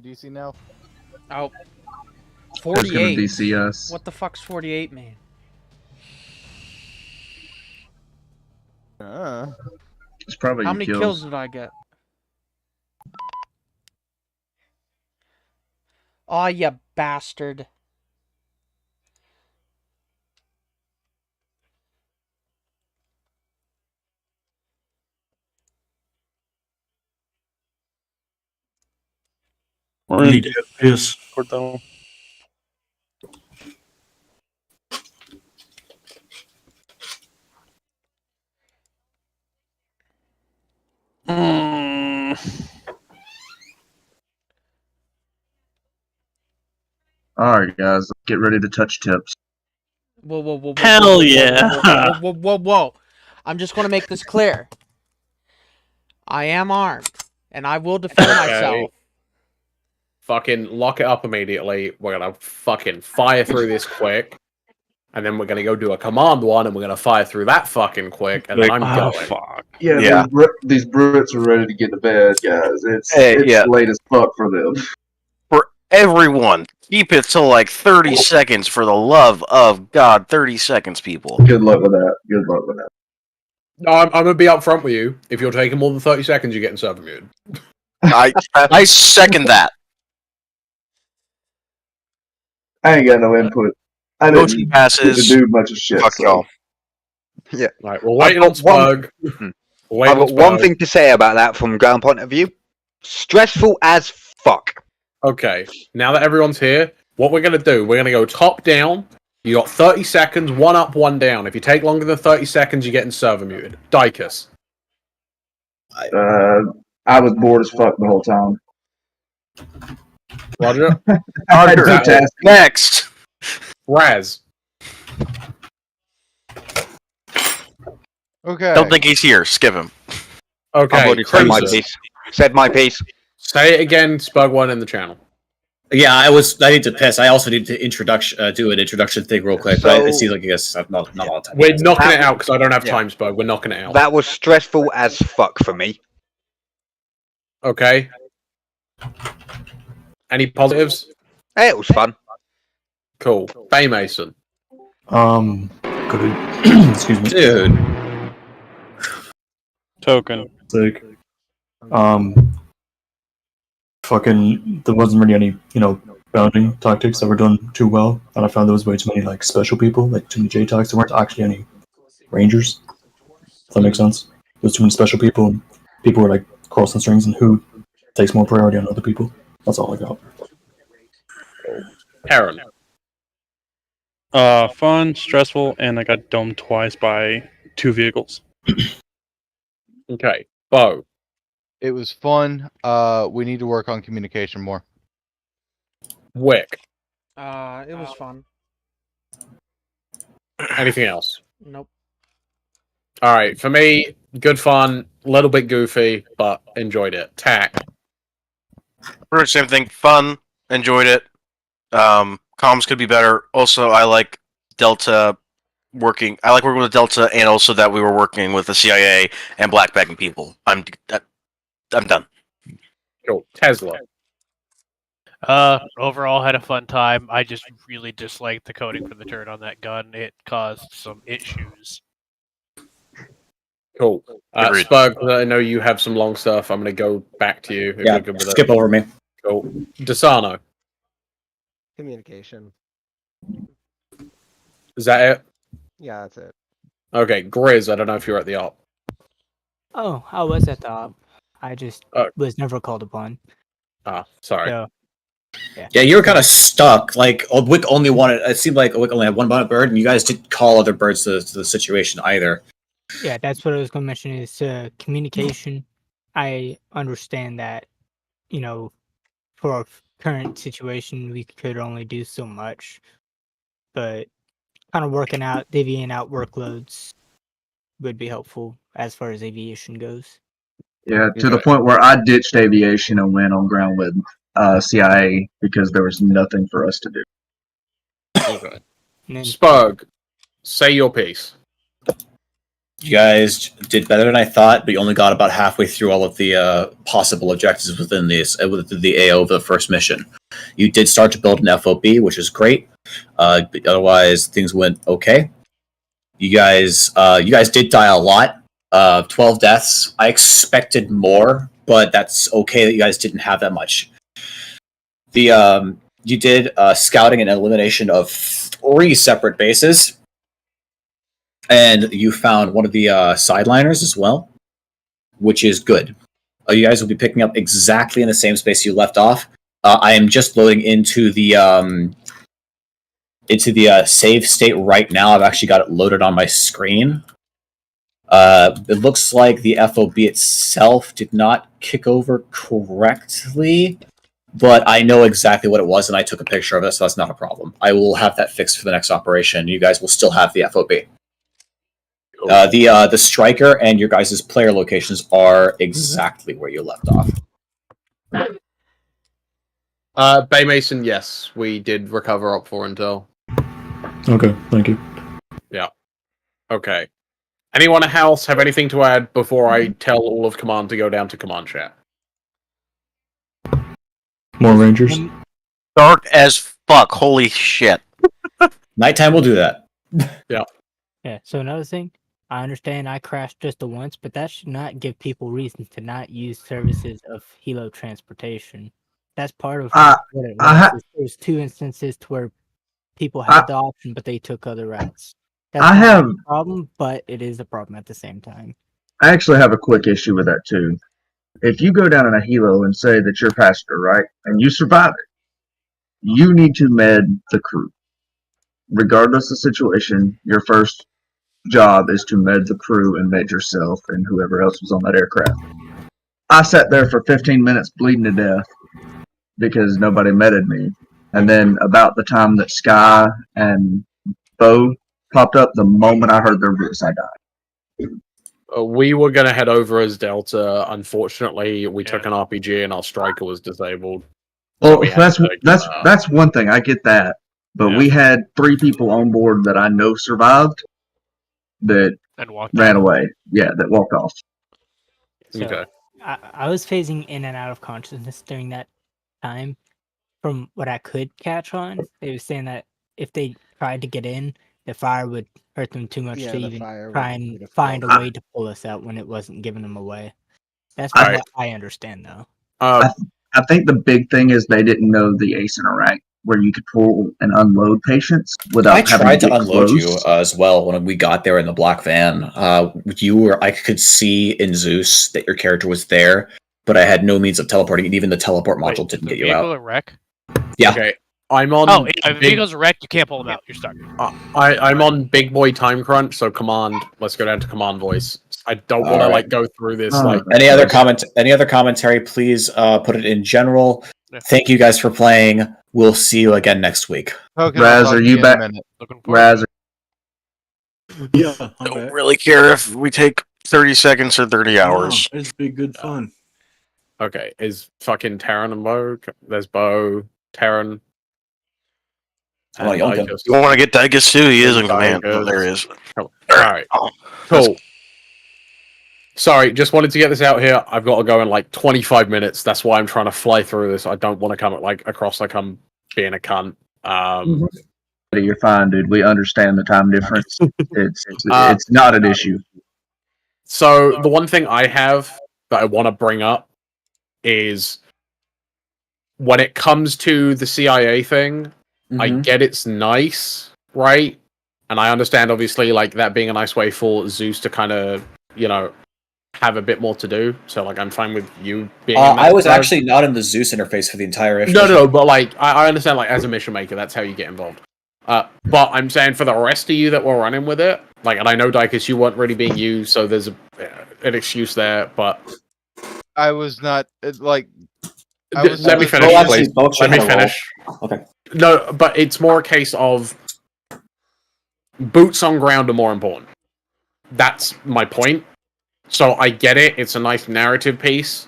DC now? Oh. That's gonna 48. DC us. What the fuck's 48 mean? It's probably How many kills did I get? Aw, you bastard. We're in FPS. Cortado. Alright, guys, get ready to touch tips. Whoa. Hell yeah. Whoa. I'm just going to make this clear. I am armed, and I will defend myself. Fucking lock it up immediately. We're gonna fucking fire through this quick. And then we're gonna go do a command one, and we're gonna fire through that fucking quick, and then I'm going. Fuck. Yeah. These Brits are ready to get to bed, guys. It's late as fuck for them. For everyone, keep it to like 30 seconds for the love of God. 30 seconds, people. Good luck with that. Good luck with that. No, I'm gonna be upfront with you. If you're taking more than 30 seconds, you're getting server muted. I second that. I ain't got no input. I didn't Motion passes. get to do much of shit. Fuck so. y'all. Yeah. Right, we're waiting on Spug. I've got one thing to say about that from ground point of view. Stressful as fuck. Okay, now that everyone's here, what we're gonna do, we're gonna go top down. You got 30 seconds, one up, one down. If you take longer than 30 seconds, you're getting server muted. Dykus. I was bored as fuck the whole time. Roger. Next. Raz. Okay. Don't think he's here. Skip him. Okay. Said my piece. Said my piece. Say it again, Spug one in the channel. Yeah, I need to piss. I also need to do an introduction thing real quick. So- But it seems like I guess I've not a lot of time. We're knocking it out because I don't have time, Spug. We're knocking it out. That was stressful as fuck for me. Okay. Any positives? Hey, it was fun. Cool. Bay Mason. Excuse me. Dude. Token. Sick. Fucking, there wasn't really any, bounding tactics that were done too well, and I found there was way too many, special people, too many J-tags. There weren't actually any rangers. If that makes sense. There's too many special people, and people were, crossing strings, and who takes more priority on other people. That's all I got. Aaron. Fun, stressful, and I got domed twice by 2 vehicles. Okay. Bo. It was fun. We need to work on communication more. Wick. It was fun. Anything else? Nope. All right, for me, good fun, a little bit goofy, but enjoyed it. Tack. Pretty much same thing. Fun. Enjoyed it. Comms could be better. Also, I like Delta working. I like working with Delta, and also that we were working with the CIA and blackbacking people. I'm done. Cool. Tesla. Overall had a fun time. I just really disliked the coding for the turret on that gun. It caused some issues. Cool. Spug, I know you have some long stuff. I'm going to go back to you. If Yeah, you're good with skip it. over me. Cool. Desano. Communication. Is that it? Yeah, that's it. Okay, Grizz, I don't know if you're at the op. Oh, I was at the op. I just was never called upon. Sorry. So, Yeah, you were kind of stuck. Like, Wick only wanted. It seemed like Wick only had one bird, and you guys didn't call other birds to the situation either. yeah, that's what I was going to mention is communication. I understand that, for our current situation, we could only do so much, but kind of divvying out workloads would be helpful as far as aviation goes. Yeah, to the point where I ditched aviation and went on ground with CIA because there was nothing for us to do. Okay. Spug, say your piece. You guys did better than I thought, but you only got about halfway through all of the possible objectives within within the AO of the first mission. You did start to build an FOB, which is great. But otherwise, things went okay. You guys did die a lot. 12 deaths. I expected more, but that's okay that you guys didn't have that much. You did scouting and elimination of 3 separate bases. And you found one of the sideliners as well, which is good. You guys will be picking up exactly in the same space you left off. I am just loading into the save state right now. I've actually got it loaded on my screen. It looks like the FOB itself did not kick over correctly, but I know exactly what it was, and I took a picture of it, so that's not a problem. I will have that fixed for the next operation. You guys will still have the FOB. The striker and your guys' player locations are exactly where you left off. Bay Mason, yes, we did recover up 4 intel. Okay, thank you. Yeah. Okay. Anyone else have anything to add before I tell all of command to go down to command chat? More Rangers? Dark as fuck. Holy shit. Nighttime will do that. Yeah. Yeah, so another thing, I understand I crashed just the once, but that should not give people reason to not use services of helo transportation. That's part of what it was. There's 2 instances to where people had the option, but they took other routes. That's not a problem, but it is a problem at the same time. I actually have a quick issue with that too. If you go down in a helo and say that you're a passenger, right, and you survive it, you need to med the crew. Regardless of the situation, your first job is to med the crew and med yourself and whoever else was on that aircraft. I sat there for 15 minutes bleeding to death because nobody medded me. And then about the time that Sky and Bo popped up, the moment I heard their voice, I died. We were going to head over as Delta. Unfortunately, we took an RPG and our striker was disabled. Well, that's one thing. I get that. But we had 3 people on board that I know survived that ran away. Yeah, that walked off. So, okay. I was phasing in and out of consciousness during that time. From what I could catch on, they were saying that if they tried to get in, the fire would hurt them too much to even try and find a way to pull us out when it wasn't giving them away. That's what I understand, though. I think the big thing is they didn't know the ace interact, where you could pull and unload patients without I having tried to to get unload close. you as well when we got there in the black van. I could see in Zeus that your character was there, but I had no means of teleporting, and even the teleport module didn't get you out. Vehicle at wreck? Yeah. Okay. I'm on. Oh, if vehicle's a wreck, you can't pull them out. You're stuck. I'm on big boy time crunch, so command. Let's go down to command voice. I don't want to go through this. Any other commentary? Please put it in general. Thank you guys for playing. We'll see you again next week. Okay, Raz, are you back? Raz, Yeah, I'm Don't back. really care if we take 30 seconds or 30 hours. No, it's been good fun. Okay, is fucking Terran and Bo? There's Bo, Terran. Oh, and Yonka. Dicus. You want to get Dicus too? He is in command. Dicus. Oh, there he is. Alright, cool. Sorry, just wanted to get this out here. I've got to go in like 25 minutes. That's why I'm trying to fly through this. I don't want to come across like I'm being a cunt. You're fine, dude. We understand the time difference. It's not an issue. So the one thing I have that I want to bring up is when it comes to the CIA thing, I get it's nice, right? And I understand obviously like that being a nice way for Zeus to kind of, have a bit more to do. So like I'm fine with you being I was actually not in the Zeus interface for the entire issue. No, but like I understand like as a mission maker, that's how you get involved. But I'm saying for the rest of you that were running with it, like, and I know Dicus, you weren't really being used, so there's an excuse there. But I was not like. Let me finish, please. Let me finish. Okay. No, but it's more a case of boots on ground are more important. That's my point. So I get it. It's a nice narrative piece,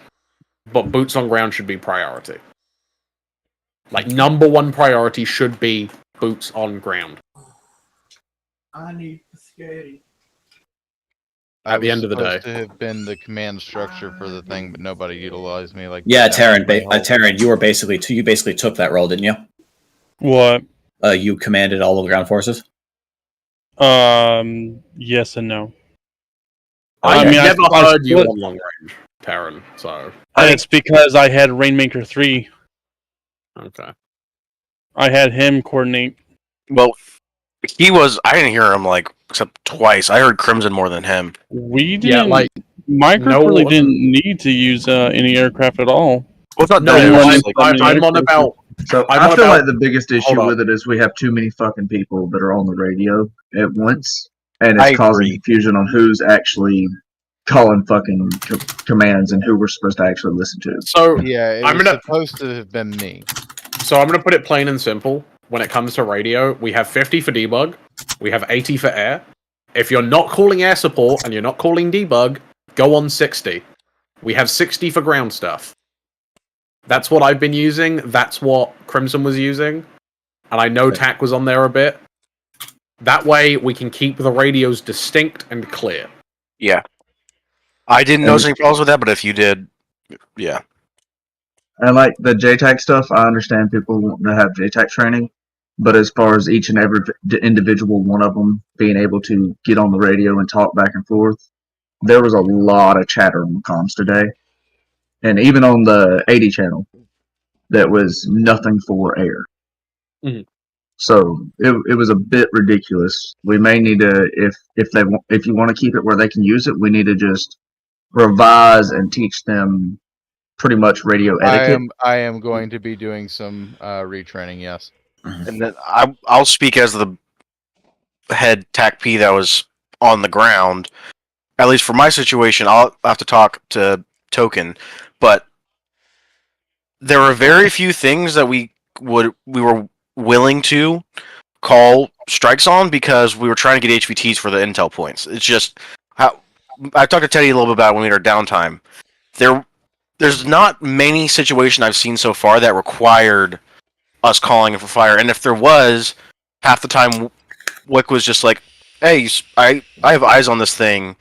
but boots on ground should be priority. Like number one priority should be boots on ground. I need the scary. At the end of the day, to have been the command structure for the thing, but nobody utilized me. Like Yeah, Terran, you basically took that role, didn't you? What? You commanded all of the ground forces. Yes and no. I mean, never I heard you split- on long range, Terran. So And it's because I had Rainmaker 3. Okay. I had him coordinate. Well, I didn't hear him except twice. I heard Crimson more than him. We didn't. My group really didn't need to use any aircraft at all. Well, it's not I'm on about. So I feel like the biggest issue with it is we have too many fucking people that are on the radio at once, and it's causing confusion on who's actually calling fucking commands and who we're supposed to actually listen to. So yeah, it's supposed to have been me. So I'm gonna put it plain and simple. When it comes to radio, we have 50 for debug, we have 80 for air. If you're not calling air support and you're not calling debug, go on 60. We have 60 for ground stuff. That's what I've been using. That's what Crimson was using. And I know TAC was on there a bit. That way, we can keep the radios distinct and clear. Yeah. I didn't notice any problems with that, but if you did, yeah. And like the JTAC stuff, I understand people want to have JTAC training, but as far as each and every individual one of them being able to get on the radio and talk back and forth, there was a lot of chatter on the comms today. And even on the 80 channel, that was nothing for air. Mm-hmm. So it was a bit ridiculous. We may need to, if you want to keep it where they can use it, we need to just revise and teach them pretty much radio etiquette. I am going to be doing some retraining. Yes. And then I'll speak as the head TAC-P that was on the ground. At least for my situation, I'll have to talk to Token, but there were very few things that we were willing to call strikes on because we were trying to get HVTs for the intel points. It's just how I talked to Teddy a little bit about when we had our downtime. There's not many situations I've seen so far that required us calling for fire, and if there was, half the time Wick was just like, "Hey, I have eyes on this thing.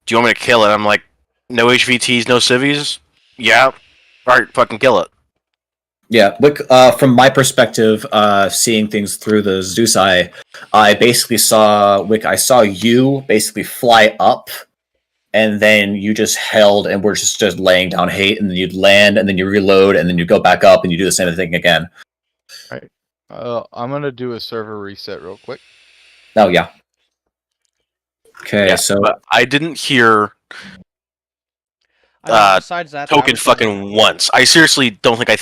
Do you want me to kill it?" I'm like, "No HVTs, no civvies? Yeah. Alright, fucking kill it." Yeah, Wick, from my perspective, seeing things through the Zeus eye, I basically saw, Wick, I saw you basically fly up, and then you just held and were just laying down hate, and then you'd land, and then you reload, and then you go back up, and you do the same thing again. Right. I'm gonna do a server reset real quick. Oh, yeah. Okay, Yeah, so... but I didn't hear besides that, Token fucking once. I seriously don't think I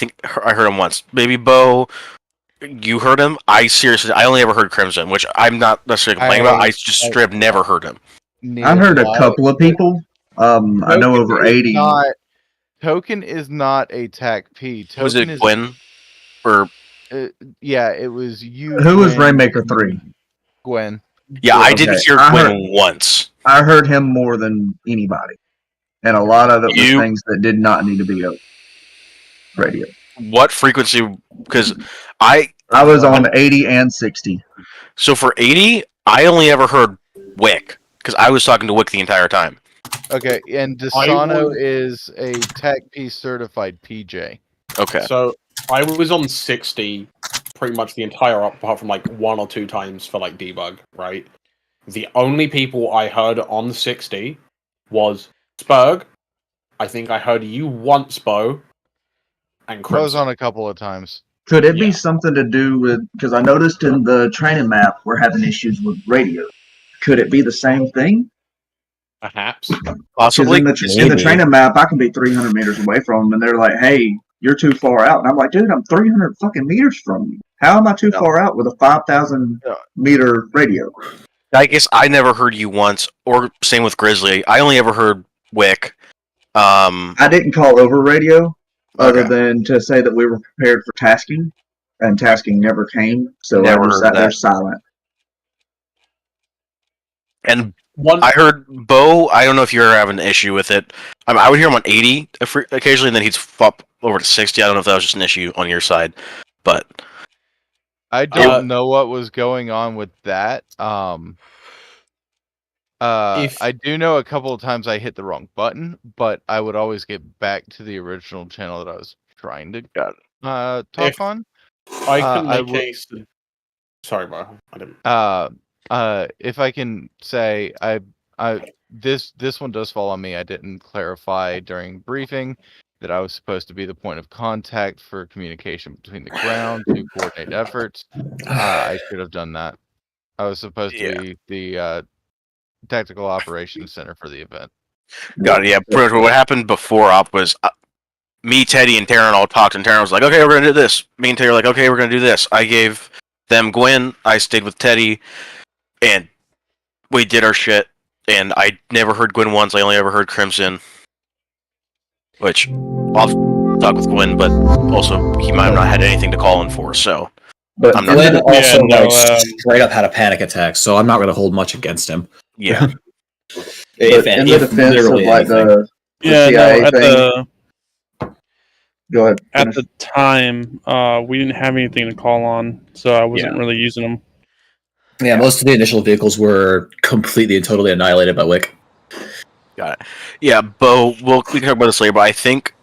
heard him once. Maybe Bo, you heard him? I only ever heard Crimson, which I'm not necessarily complaining about. I just straight up never heard him. I heard a couple of people. I know over 80. Token is not a TAC-P. Token Was it is Gwen? Or yeah, it was you. Who was Gwen, Rainmaker 3? Gwen. Yeah, I Okay, didn't hear I Gwen heard- once. I heard him more than anybody, and a lot of it was You- things that did not need to be on radio. What frequency? Because I was on 80 and 60. So for 80, I only ever heard Wick because I was talking to Wick the entire time. Okay, and Desano is a TAC-P certified PJ. Okay. So I was on 60 pretty much the entire up, apart from like 1 or 2 times for like debug, right? The only people I heard on 60 was Spurg. I think I heard you once, Bo. And I was Crimson. on a couple of times. Could it be something to do with, because I noticed in the training map we're having issues with radio. Could it be the same thing? Perhaps. Possibly. In the training map, I can be 300 meters away from them, and they're like, hey, you're too far out. And I'm like, dude, I'm 300 fucking meters from you. How am I too far out with a 5,000 meter radio? I guess I never heard you once, or same with Grizzly. I only ever heard Wick. I didn't call over radio, other than to say that we were prepared for tasking, and tasking never came, so Never I just heard sat there that. silent. And I heard Bo. I don't know if you're having an issue with it. I would hear him on 80 occasionally, and then he'd flop over to 60. I don't know if that was just an issue on your side, but I don't know what was going on with that. I do know a couple of times I hit the wrong button, but I would always get back to the original channel that I was trying to talk on. I can I make would- a... Sorry, Bo. I didn't... if I can say, this one does fall on me. I didn't clarify during briefing that I was supposed to be the point of contact for communication between the ground to coordinate efforts. I should have done that. I was supposed to be the tactical operations center for the event. Got it. Yeah, pretty much what happened before op was me, Teddy, and Taryn all talked, and Taryn was like, "Okay, we're gonna do this." Me and Teddy were like, "Okay, we're gonna do this." I gave them Gwen. I stayed with Teddy, and we did our shit. And I never heard Gwen once. I only ever heard Crimson, which I'll talk with Gwen, but also he might have not had anything to call in for. So, But I'm not Glenn also Yeah, no, straight up had a panic attack, so I'm not going to hold much against him. Yeah. If in the defense of like the CIA thing. Go ahead. At the time, we didn't have anything to call on, so I wasn't really using them. Yeah, most of the initial vehicles were completely and totally annihilated by Wick. Got it. Yeah, Bo, we can talk about this later, but I think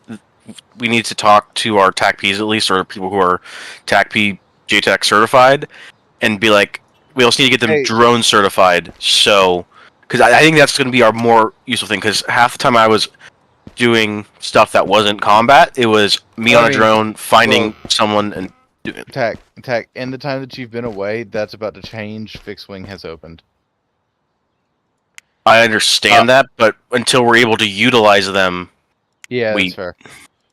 we need to talk to our TAC-Ps at least, or people who are TAC-P JTAC certified, and be like, we also need to get them drone certified, so... Because I think that's going to be our more useful thing, because half the time I was doing stuff that wasn't combat, it was me on a drone, finding someone, and doing it. TAC, in the time that you've been away, that's about to change. Fixed Wing has opened. I understand that, but until we're able to utilize them... Yeah, that's fair.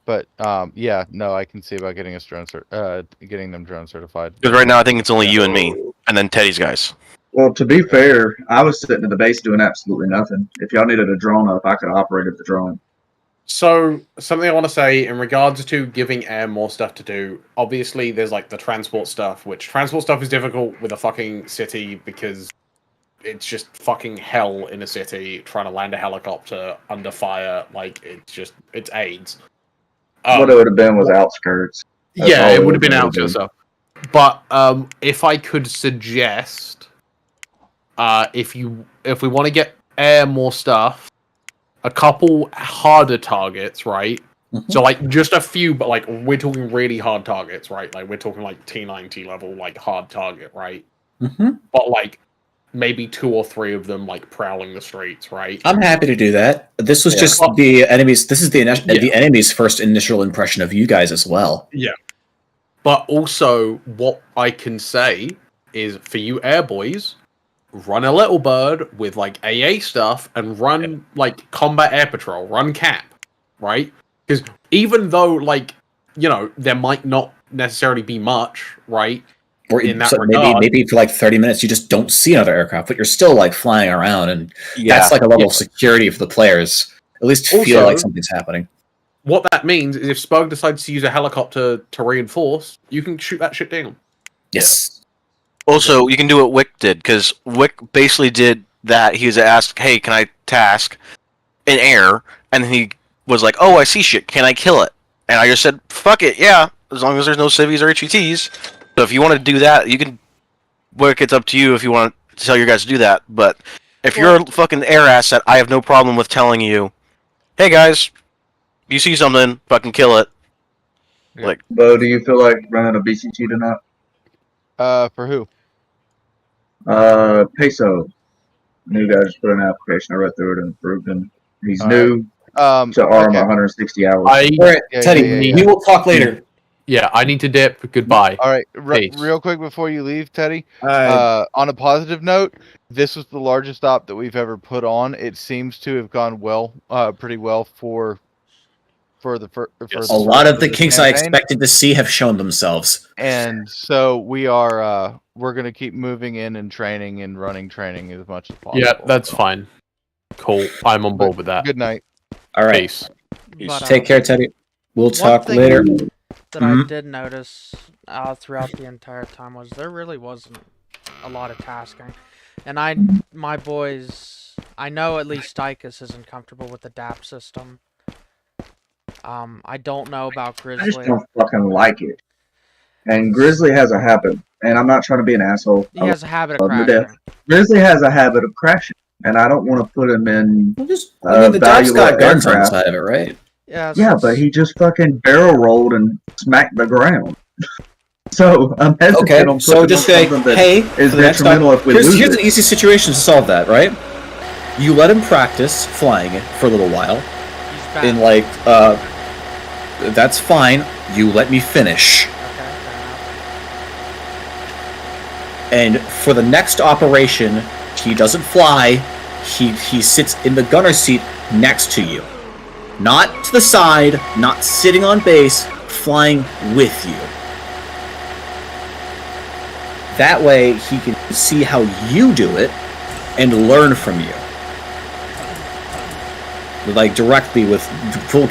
But, yeah, no, I can see about getting us getting them drone certified. Because right now I think it's only you and me, and then Teddy's guys. Well, to be fair, I was sitting at the base doing absolutely nothing. If y'all needed a drone up, I could have operated the drone. So, something I want to say in regards to giving air more stuff to do, obviously there's like the transport stuff, which transport stuff is difficult with a fucking city because it's just fucking hell in a city trying to land a helicopter under fire. Like, it's AIDS. What it would have been was outskirts. That's all It would have been would've outskirts stuff. But if I could suggest, if we want to get air more stuff, a couple harder targets, right? Mm-hmm. So like just a few, but like we're talking really hard targets, right? Like we're talking like T90 level, like hard target, right? Mm-hmm. But like maybe 2 or 3 of them like prowling the streets, right? I'm happy to do that. This was just the enemies. This is the enemy's first initial impression of you guys as well. Yeah. But also, what I can say is for you air boys, run a little bird with like AA stuff and run like combat air patrol, run cap, right? Because even though like, you know, there might not necessarily be much, right? Or in that regard, maybe for like 30 minutes you just don't see another aircraft, but you're still like flying around, and that's like a level of security for the players. At least feel Also, like something's happening. what that means is if Spug decides to use a helicopter to reinforce, you can shoot that shit down. Yes. Also, you can do what Wick did, because Wick basically did that. He was asked, hey, can I task in air? And then he was like, oh, I see shit. Can I kill it? And I just said, fuck it, yeah. As long as there's no civvies or HETs. So if you want to do that, you can... Wick, it's up to you if you want to tell your guys to do that. But if you're a fucking air asset, I have no problem with telling you, hey, guys, you see something, fucking kill it. Like, Bo, do you feel like running a BCT tonight? For who? Peso. New guy just put an application. I read through it and approved him. He's new to ARM 160 hours. Alright, Teddy, we will talk later. Yeah, I need to dip. Goodbye. All right, Peace. real quick before you leave, Teddy. On a positive note, this was the largest stop that we've ever put on. It seems to have gone well, pretty well for the A lot of the kinks I expected to see have shown themselves. And so we're going to keep moving in and training and running training as much as possible. Yeah, that's fine. Cool. I'm on board with that. Good night. All right. Peace. But, Take care, Teddy. We'll one talk thing later. that I did notice throughout the entire time was there really wasn't a lot of tasking. And my boys, I know at least Dykus isn't comfortable with the DAP system. I don't know about I just Grizzly. don't fucking like it. And Grizzly has a habit, and I'm not trying to be an asshole. He has a habit of love him to crashing. death. Grizzly has a habit of crashing, and I don't want to put him in I mean, the dog's valuable got guns on the aircraft. side of it, right? Yeah, but he just fucking barrel rolled and smacked the ground. So I'm hesitant Okay, on so putting just on say, something that hey, is for the next detrimental time, if we here's lose an it. easy situation to solve that, right? You let him practice flying it for a little while. In like, that's fine. You let me finish. And for the next operation, he doesn't fly. He sits in the gunner seat next to you. Not to the side, not sitting on base, flying with you. That way, he can see how you do it and learn from you. Like, directly with full